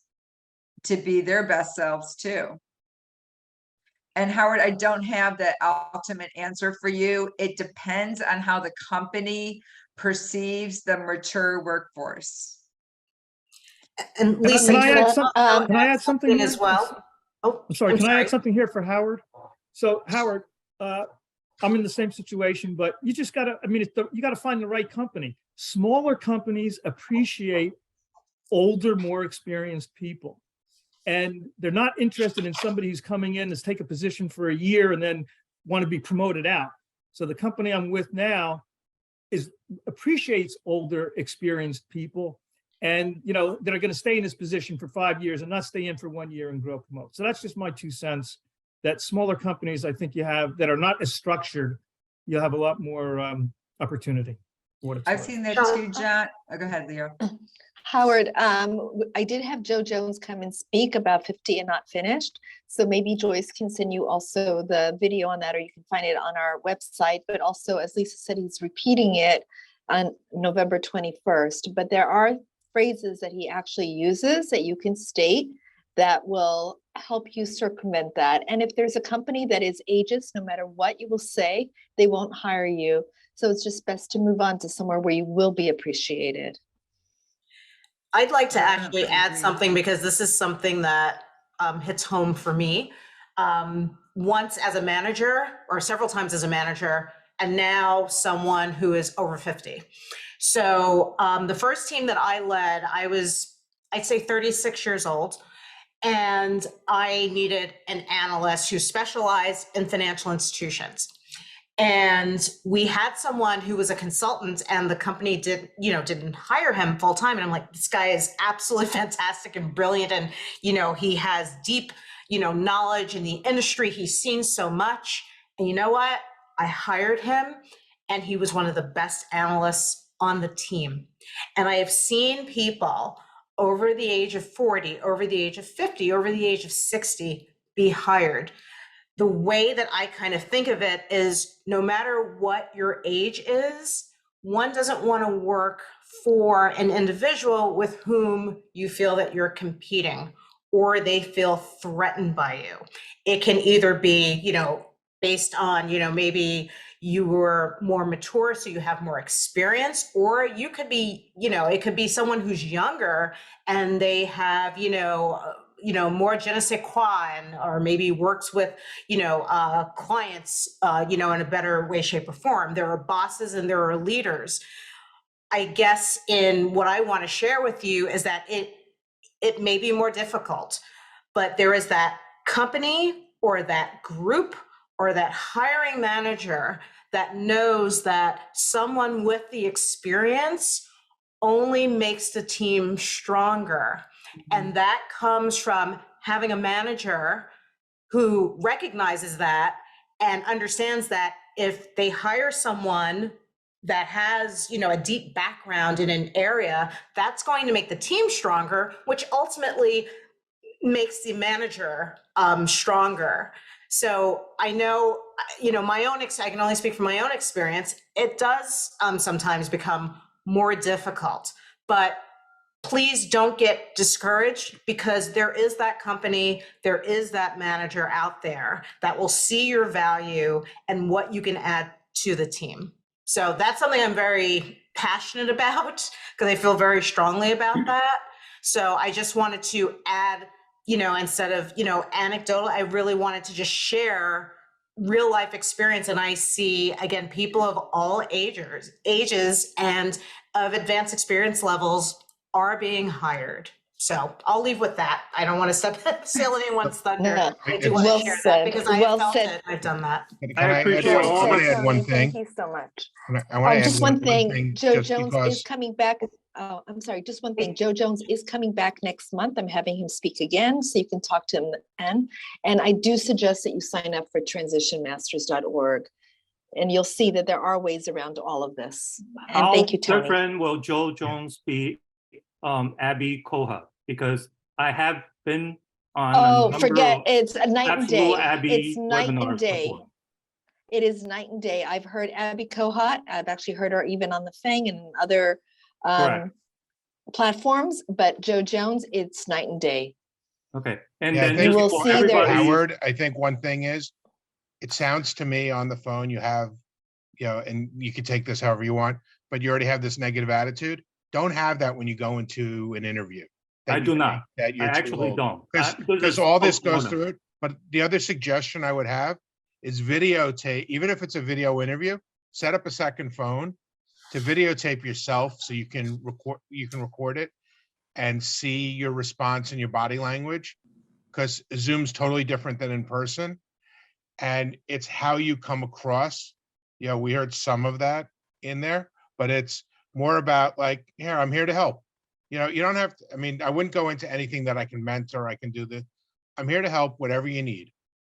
Speaker 2: to be their best selves too. And Howard, I don't have the ultimate answer for you. It depends on how the company perceives the mature workforce.
Speaker 1: And
Speaker 9: Can I-
Speaker 1: Lisa,
Speaker 9: can I add
Speaker 7: Can
Speaker 9: I add something
Speaker 1: as
Speaker 9: here?
Speaker 1: well? Oh,
Speaker 9: I'm sorry,
Speaker 1: I'm
Speaker 9: can I
Speaker 1: sorry.
Speaker 9: add something here for Howard? So Howard, I'm in the same situation, but you just gotta, you gotta find the right company. Smaller companies appreciate older, more experienced people. And they're not interested in somebody who's coming in to take a position for a year and then want to be promoted out. So the company I'm with now appreciates older, experienced people, and that are going to stay in this position for 5 years and not stay in for 1 year and grow promote. So that's just my 2 cents. That smaller companies, I think you have that are not as structured, you'll have a lot more opportunity.
Speaker 2: I've seen that too, John. Oh, go ahead, Leo.
Speaker 7: Howard, I did have Joe Jones come and speak about 50 and Not Finished. So maybe Joyce can send you also the video on that, or you can find it on our website. But also, as Lisa said, he's repeating it on November 21st. But there are phrases that he actually uses that you can state that will help you circumvent that. And if there's a company that is ageist, no matter what you will say, they won't hire you. So it's just best to move on to somewhere where you will be appreciated.
Speaker 1: I'd like to actually
Speaker 2: I
Speaker 1: add
Speaker 2: agree.
Speaker 1: something, because this is something that hits home for me. Once as a manager, or several times as a manager, and now someone who is over 50. So the first team that I led, I'd say 36 years old, and I needed an analyst who specialized in financial institutions. And we had someone who was a consultant, and the company didn't hire him full time. And I'm like, this guy is absolutely fantastic and brilliant. And, he has deep, knowledge in the industry. He's seen so much. And you know what? I hired him, and he was one of the best analysts on the team. And I have seen people over the age of 40, over the age of 50, over the age of 60 be hired. The way that I kind of think of it is, no matter what your age is, one doesn't want to work for an individual with whom you feel that you're competing, or they feel threatened by you. It can either be, based on, maybe you were more mature, so you have more experience, or you could be, it could be someone who's younger and they have, more je ne sais quoi, or maybe works with, clients, in a better way, shape, or form. There are bosses and there are leaders. I guess in what I want to share with you is that it may be more difficult, but there is that company or that group or that hiring manager that knows that someone with the experience only makes the team stronger. And that comes from having a manager who recognizes that and understands that if they hire someone that has, a deep background in an area, that's going to make the team stronger, which ultimately makes the manager stronger. So I know, I can only speak from my own experience. It does sometimes become more difficult, but please don't get discouraged, because there is that company, there is that manager out there that will see your value and what you can add to the team. So that's something I'm very passionate about, because I feel very strongly about that. So I just wanted to add, instead of, anecdotal, I really wanted to just share real life experience, and I see, again, people of all ages and of advanced experience levels are being hired. So I'll leave with that. I don't want to steal anyone's thunder.
Speaker 7: No,
Speaker 1: I do want
Speaker 7: well
Speaker 1: to share that
Speaker 7: said,
Speaker 1: because I
Speaker 7: well
Speaker 1: have felt
Speaker 7: said.
Speaker 1: it. I've done that.
Speaker 4: Can
Speaker 8: I
Speaker 4: I
Speaker 8: appreciate
Speaker 4: add,
Speaker 8: all
Speaker 4: I want
Speaker 8: the-
Speaker 4: to add one
Speaker 10: Tony,
Speaker 4: thing.
Speaker 10: thank you so much.
Speaker 4: I want
Speaker 7: Oh,
Speaker 4: to add
Speaker 7: just one thing,
Speaker 4: thing,
Speaker 7: Joe
Speaker 4: just
Speaker 7: Jones
Speaker 4: because-
Speaker 7: is coming back. Oh, I'm sorry, just one thing. Joe Jones is coming back next month. I'm having him speak again, so you can talk to him then. And I do suggest that you sign up for transitionmasters.org. And you'll see that there are ways around all of this. And thank you,
Speaker 8: How
Speaker 7: Tony.
Speaker 8: different will Joe Jones be, Abby Koha? Because I have been on a
Speaker 7: Oh,
Speaker 8: number
Speaker 7: forget,
Speaker 8: of
Speaker 7: it's a night and
Speaker 8: Absolute
Speaker 7: day.
Speaker 8: Abby
Speaker 7: It's night and
Speaker 8: webinars
Speaker 7: day.
Speaker 8: before.
Speaker 7: It is night and day. I've heard Abby Kohat. I've actually heard her even on the Fang and other
Speaker 8: Correct.
Speaker 7: platforms, but Joe Jones, it's night and day.
Speaker 8: Okay, and
Speaker 4: Yeah, I
Speaker 8: then
Speaker 4: think-
Speaker 8: just
Speaker 7: You will
Speaker 8: for
Speaker 7: see there
Speaker 8: everybody,
Speaker 7: is-
Speaker 4: Howard, I think one thing is, it sounds to me on the phone, you have, and you can take this however you want, but you already have this negative attitude. Don't have that when you go into an interview. that
Speaker 8: I
Speaker 4: you
Speaker 8: do
Speaker 4: think
Speaker 8: not.
Speaker 4: That
Speaker 8: I
Speaker 4: you're too
Speaker 8: actually
Speaker 4: old.
Speaker 8: don't.
Speaker 4: Because all this goes through it. But the other suggestion I would have is videotape, even if it's a video interview, set up a second phone to videotape yourself so you can record it and see your response and your body language. Because Zoom's totally different than in person. And it's how you come across. We heard some of that in there, but it's more about like, here, I'm here to help. You don't have to, I wouldn't go into anything that I can mentor, I can do this. I'm here to help, whatever you need.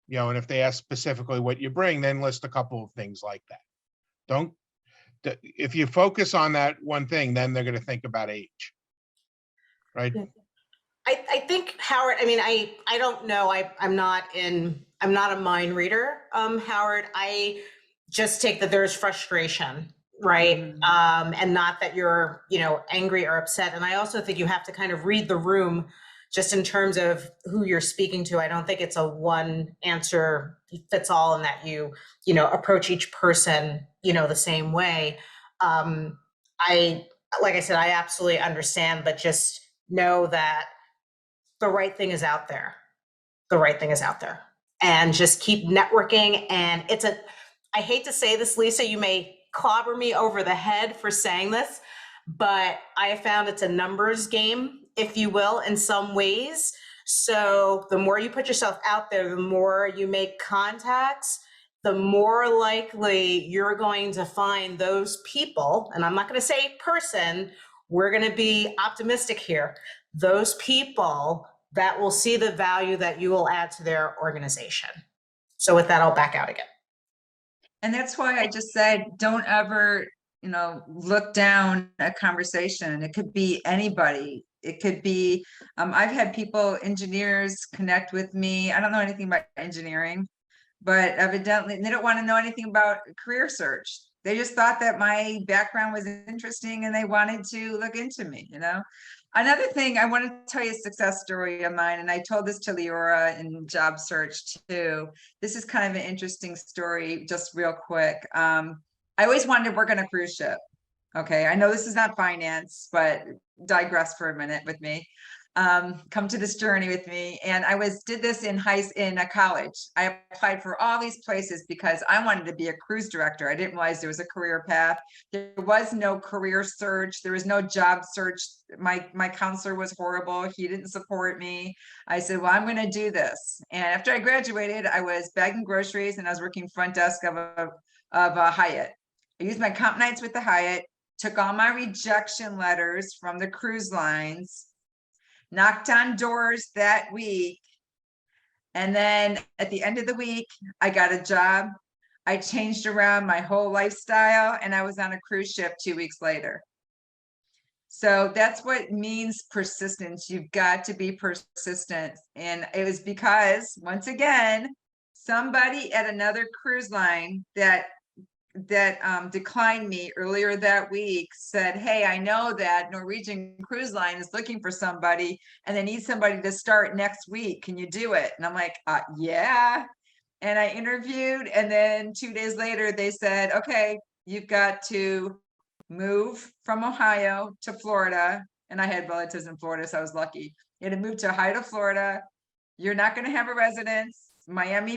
Speaker 4: And if they ask specifically what you bring, then list a couple of things like that. If you focus on that one thing, then they're going to think about age. Right?
Speaker 1: I think, Howard, I don't know. I'm not a mind reader, Howard. I just take that there's frustration, right? And not that you're, angry or upset. And I also think you have to kind of read the room just in terms of who you're speaking to. I don't think it's a one answer fits all and that you approach each person, the same way. Like I said, I absolutely understand, but just know that the right thing is out there. The right thing is out there. And just keep networking. And I hate to say this, Lisa, you may clobber me over the head for saying this, but I have found it's a numbers game, if you will, in some ways. So the more you put yourself out there, the more you make contacts, the more likely you're going to find those people, and I'm not going to say person, we're going to be optimistic here, those people that will see the value that you will add to their organization. So with that, I'll back out again.
Speaker 2: And that's why I just said, don't ever, look down a conversation. It could be anybody. It could be, I've had people, engineers connect with me. I don't know anything about engineering, but evidently they don't want to know anything about career search. They just thought that my background was interesting and they wanted to look into me, Another thing, I want to tell you a success story of mine, and I told this to Leora in job search too. This is kind of an interesting story, just real quick. I always wanted to work on a cruise ship. Okay, I know this is not finance, but digress for a minute with me. Come to this journey with me. And I did this in college. I applied for all these places because I wanted to be a cruise director. I didn't realize there was a career path. There was no career search. There was no job search. My counselor was horrible. He didn't support me. I said, well, I'm going to do this. And after I graduated, I was bagging groceries and I was working front desk of a Hyatt. I used my comp nights with the Hyatt, took all my rejection letters from the cruise lines, knocked on doors that week. And then at the end of the week, I got a job. I changed around my whole lifestyle and I was on a cruise ship 2 weeks later. So that's what means persistence. You've got to be persistent. And it was because, once again, somebody at another cruise line that declined me earlier that week said, hey, I know that Norwegian Cruise Line is looking for somebody and they need somebody to start next week. Can you do it? And I'm like, yeah. And I interviewed. And then 2 days later, they said, okay, you've got to move from Ohio to Florida. And I had relatives in Florida, so I was lucky. You had to move to Ohio to Florida. You're not going to have a residence. Miami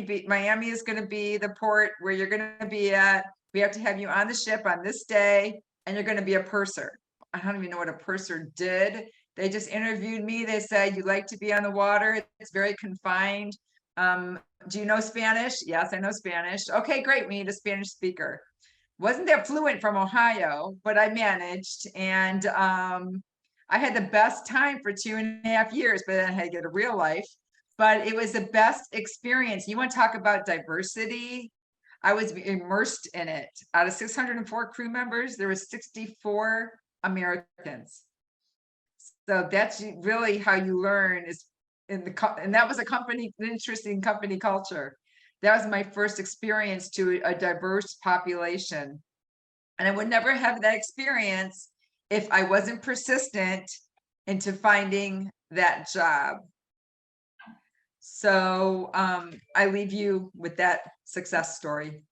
Speaker 2: is going to be the port where you're going to be at. We have to have you on the ship on this day, and you're going to be a purser. I don't even know what a purser did. They just interviewed me. They said, you like to be on the water. It's very confined. Do you know Spanish? Yes, I know Spanish. Okay, great. We need a Spanish speaker. Wasn't that fluent from Ohio, but I managed. And I had the best time for 2.5 years, but then I had to get a real life. But it was the best experience. You want to talk about diversity? I was immersed in it. Out of 604 crew members, there were 64 Americans. So that's really how you learn, is and that was an interesting company culture. That was my first experience to a diverse population. And I would never have that experience if I wasn't persistent into finding that job. So I leave you with that success story.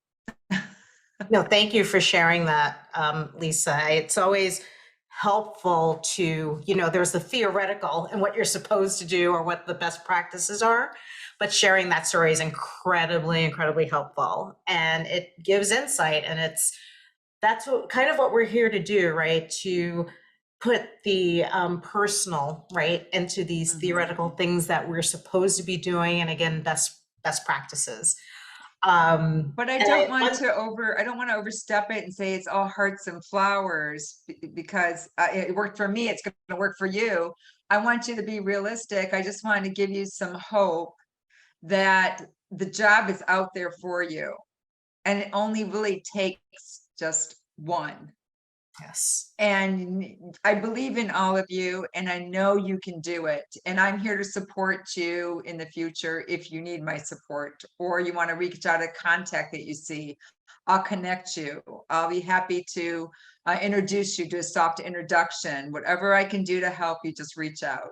Speaker 1: No, thank you for sharing that, Lisa. It's always helpful to, there's the theoretical and what you're supposed to do or what the best practices are, but sharing that story is incredibly, incredibly helpful. And it gives insight, and that's what we're here to do, right? To put the personal, right, into these theoretical things that we're supposed to be doing, and again, best practices.
Speaker 2: But I don't want to overstep it and say it's all hearts and flowers, because it worked for me. It's going to work for you. I want you to be realistic. I just want to give you some hope that the job is out there for you, and it only really takes just one.
Speaker 1: Yes.
Speaker 2: And I believe in all of you, and I know you can do it. And I'm here to support you in the future if you need my support, or you want to reach out a contact that you see. I'll connect you. I'll be happy to introduce you to a soft introduction. Whatever I can do to help you, just reach out.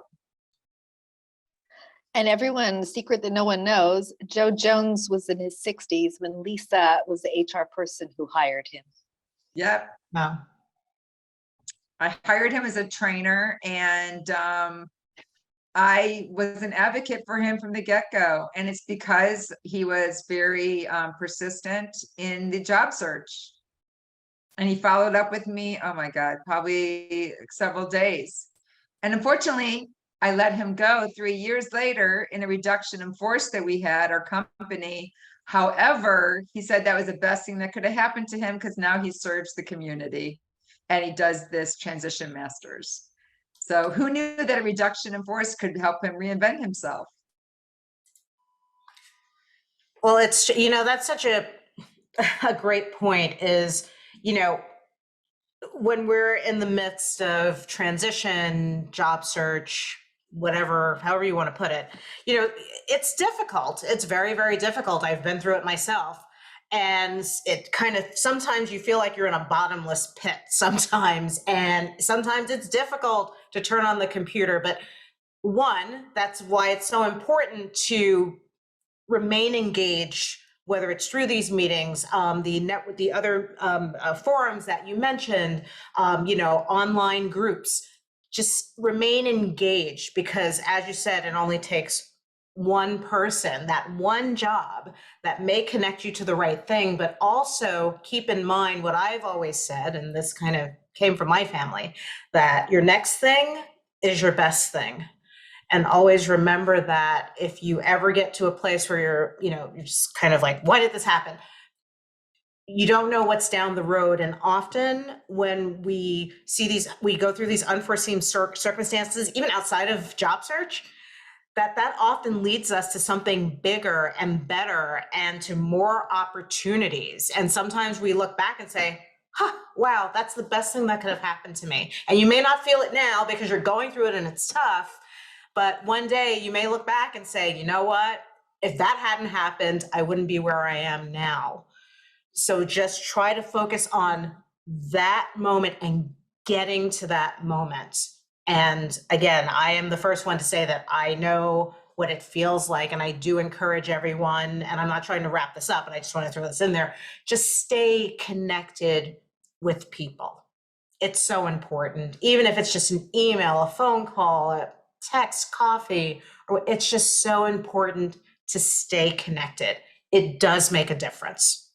Speaker 7: And everyone's secret that no one knows, Joe Jones was in his 60s when Lisa was the HR person who hired him.
Speaker 2: Yep.
Speaker 1: Wow.
Speaker 2: I hired him as a trainer, and I was an advocate for him from the get-go. And it's because he was very persistent in the job search. And he followed up with me, oh my God, probably several days. And unfortunately, I let him go 3 years later in a reduction in force that we had, our company. However, he said that was the best thing that could have happened to him, because now he serves the community. And he does this transition masters. So who knew that a reduction in force could help him reinvent himself?
Speaker 1: Well, it's, that's such a great point, is, when we're in the midst of transition, job search, whatever, however you want to put it, it's difficult. It's very, very difficult. I've been through it myself. And it kind of, sometimes you feel like you're in a bottomless pit sometimes, and sometimes it's difficult to turn on the computer. But one, that's why it's so important to remain engaged, whether it's through these meetings, the other forums that you mentioned, online groups. Just remain engaged, because as you said, it only takes one person, that one job that may connect you to the right thing. But also keep in mind what I've always said, and this kind of came from my family, that your next thing is your best thing. And always remember that if you ever get to a place where you're just kind of like, why did this happen? You don't know what's down the road. And often when we go through these unforeseen circumstances, even outside of job search, that often leads us to something bigger and better, and to more opportunities. And sometimes we look back and say, wow, that's the best thing that could have happened to me. And you may not feel it now because you're going through it and it's tough, but one day you may look back and say, you know what, if that hadn't happened, I wouldn't be where I am now. So just try to focus on that moment and getting to that moment. And again, I am the first one to say that I know what it feels like, and I do encourage everyone, and I'm not trying to wrap this up, and I just want to throw this in there, just stay connected with people. It's so important, even if it's just an email, a phone call, a text, coffee, or it's just so important to stay connected. It does make a difference.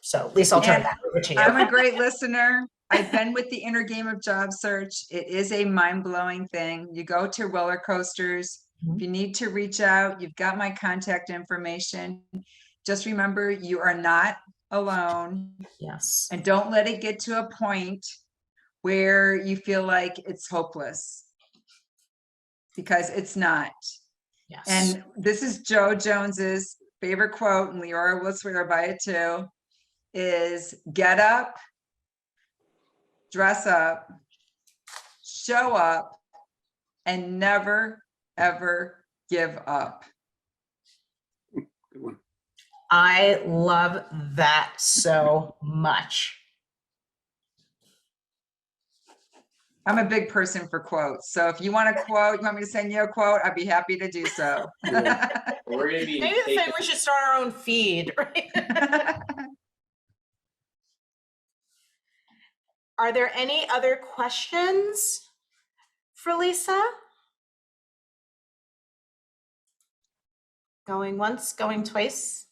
Speaker 1: So Lisa, I'll turn
Speaker 2: And
Speaker 1: it back over to you.
Speaker 2: I'm a great listener. I've been with the inner game of job search. It is a mind-blowing thing. You go to roller coasters. If you need to reach out, you've got my contact information. Just remember, you are not alone,
Speaker 1: Yes.
Speaker 2: and don't let it get to a point where you feel like it's hopeless, because it's not.
Speaker 1: Yes.
Speaker 2: And this is Joe Jones's favorite quote, and Leora will swear by it too, is get up, dress up, show up, and never, ever give up.
Speaker 3: Good one.
Speaker 1: I love that so much.
Speaker 2: I'm a big person for quotes. So if you want a quote, you want me to send you a quote, I'd be happy to do so.
Speaker 3: We're gonna be
Speaker 1: Maybe the thing we should start our own feed, right? Are there any other questions for Lisa? Going once, going twice.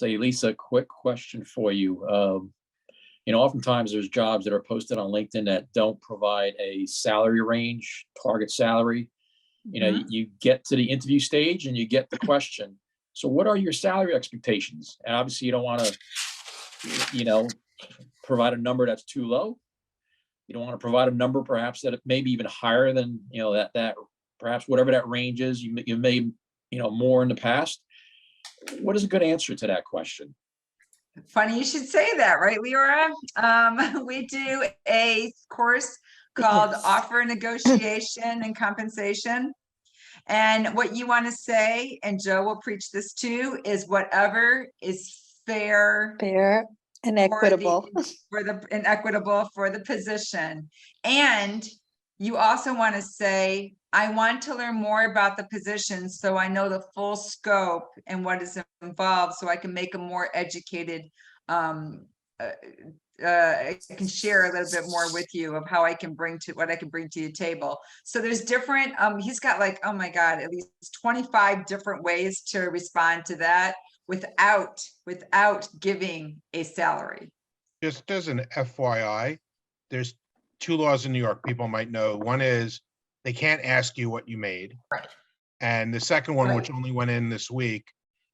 Speaker 10: Say, Lisa, quick question for you. Oftentimes there's jobs that are posted on LinkedIn that don't provide a salary range, target salary. You get to the interview stage and you get the question. So what are your salary expectations? And obviously you don't want to, provide a number that's too low. You don't want to provide a number perhaps that may be even higher than, that perhaps whatever that range is, you made, more in the past. What is a good answer to that question?
Speaker 2: Funny you should say that, right, Leora? We do a course called
Speaker 1: Yes.
Speaker 2: Offer Negotiation and Compensation. And what you want to say, and Joe will preach this too, is whatever is fair
Speaker 7: and
Speaker 2: equitable for the position. And you also want to say, I want to learn more about the position so I know the full scope and what is involved, so I can make a more educated, I can share a little bit more with you of how I can bring to what I can bring to your table. So there's different, he's got like, oh my God, at least 25 different ways to respond to that without giving a salary.
Speaker 4: Just as an FYI, there's 2 laws in New York people might know. One is they can't ask you what you made.
Speaker 1: Right.
Speaker 4: And the second one, which
Speaker 2: Right.
Speaker 4: only went in this week,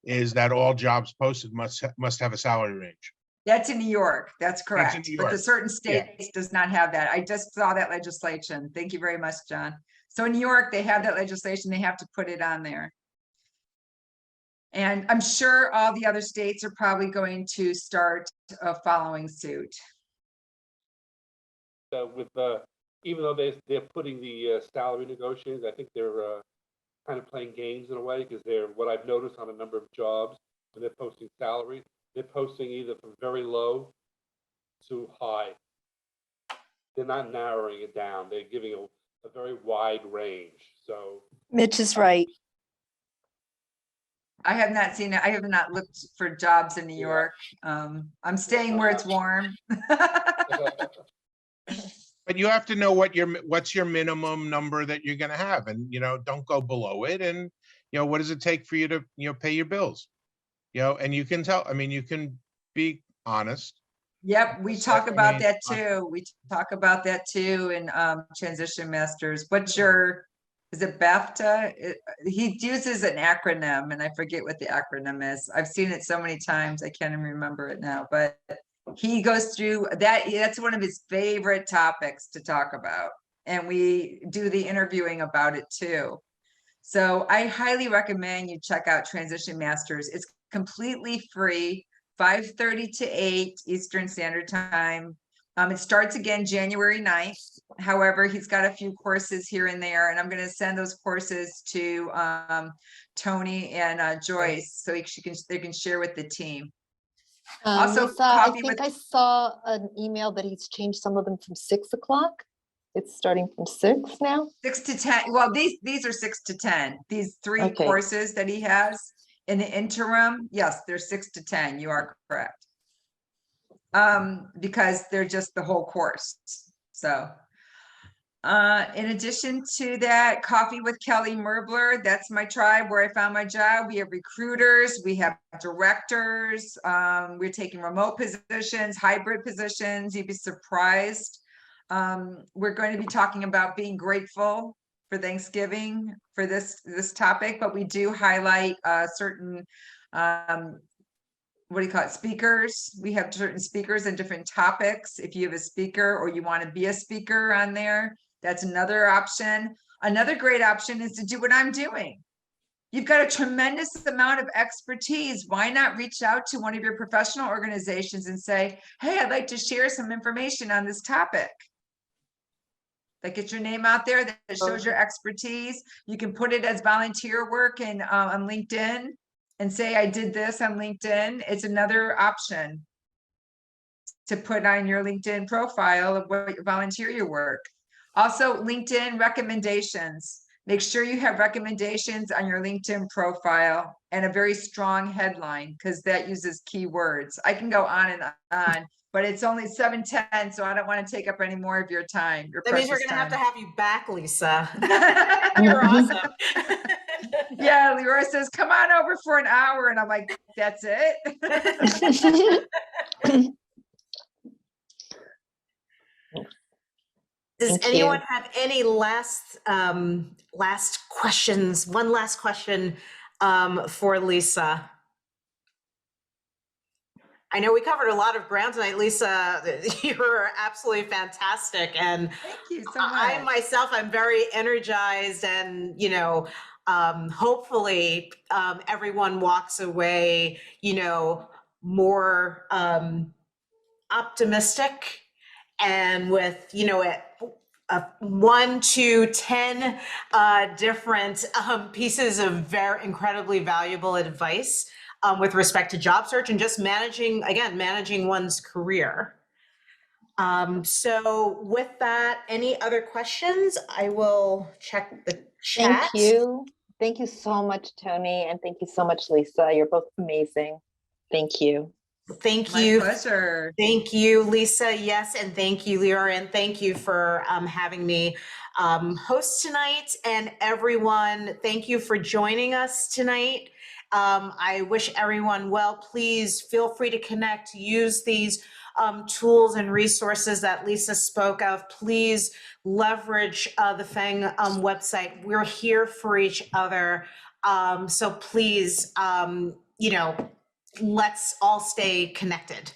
Speaker 4: is that all jobs posted must have a salary range.
Speaker 2: That's in New York. That's correct.
Speaker 4: in New
Speaker 2: But the
Speaker 4: York.
Speaker 2: certain states does not have that. I just saw that legislation. Thank you very much, John. So in New York, they have that legislation. They have to put it on there. And I'm sure all the other states are probably going to start following suit.
Speaker 11: Even though they're putting the salary negotiations, I think they're kind of playing games in a way, because what I've noticed on a number of jobs when they're posting salaries, they're posting either from very low to high. They're not narrowing it down. They're giving a very wide range. So
Speaker 7: Mitch is right.
Speaker 2: I have not seen it. I have not looked for jobs in New York. I'm staying where it's warm.
Speaker 4: But you have to know what's your minimum number that you're going to have, and don't go below it. And what does it take for you to pay your bills? And you can tell. I mean, you can be honest.
Speaker 2: Yep, we
Speaker 4: So,
Speaker 2: talk
Speaker 4: I
Speaker 2: about
Speaker 4: mean,
Speaker 2: that too. We talk about that too in Transition Masters. Is it BAFTA? He uses an acronym and I forget what the acronym is. I've seen it so many times, I can't even remember it now, but he goes through that. That's one of his favorite topics to talk about. And we do the interviewing about it too. So I highly recommend you check out Transition Masters. It's completely free, 5:30 to 8 Eastern Standard Time. It starts again January 9th. However, he's got a few courses here and there, and I'm going to send those courses to Tony and Joyce so they can share with the team. Also,
Speaker 7: Lisa, I
Speaker 2: coffee
Speaker 7: think
Speaker 2: with-
Speaker 7: I saw an email that he's changed some of them from 6 o'clock. It's starting from 6 now.
Speaker 2: 6 to 10. Well, these are 6 to 10. These 3
Speaker 7: Okay.
Speaker 2: courses that he has in the interim, yes, they're 6 to 10. You are correct. Because they're just the whole course. So, In addition to that, Coffee with Kelly Merbler, that's my tribe where I found my job. We have recruiters, we have directors, we're taking remote positions, hybrid positions. You'd be surprised. We're going to be talking about being grateful for Thanksgiving for this topic, but we do highlight certain what do you call it, speakers. We have certain speakers and different topics. If you have a speaker or you want to be a speaker on there, that's another option. Another great option is to do what I'm doing. You've got a tremendous amount of expertise. Why not reach out to one of your professional organizations and say, hey, I'd like to share some information on this topic. That gets your name out there, that shows your expertise. You can put it as volunteer work and on LinkedIn and say, I did this on LinkedIn. It's another option to put on your LinkedIn profile of what you volunteer your work. Also, LinkedIn recommendations. Make sure you have recommendations on your LinkedIn profile and a very strong headline because that uses keywords. I can go on and on, but it's only 7:10, so I don't want to take up any more of your time.
Speaker 1: That means we're going to have you back, Lisa.
Speaker 6: Mhm.
Speaker 1: You're awesome.
Speaker 2: Yeah, Leora says, come on over for an hour. And I'm like, that's it.
Speaker 1: Does
Speaker 7: Thank
Speaker 1: anyone
Speaker 7: you.
Speaker 1: have any last questions? One last question for Lisa. I know we covered a lot of ground tonight, Lisa. You were absolutely fantastic, and
Speaker 2: Thank you so
Speaker 1: I
Speaker 2: much.
Speaker 1: myself, I'm very energized, and hopefully everyone walks away, more optimistic and with a 1 to 10 different pieces of very incredibly valuable advice with respect to job search and just managing one's career. So with that, any other questions? I will check the chat.
Speaker 7: Thank you. Thank you so much, Tony. And thank you so much, Lisa. You're both amazing. Thank you.
Speaker 1: Thank
Speaker 2: My
Speaker 1: you.
Speaker 2: pleasure.
Speaker 1: Thank you, Lisa. Yes, and thank you, Leora, and thank you for having me host tonight. And everyone, thank you for joining us tonight. I wish everyone well. Please feel free to connect. Use these tools and resources that Lisa spoke of. Please leverage the FANG website. We're here for each other. So please, let's all stay connected.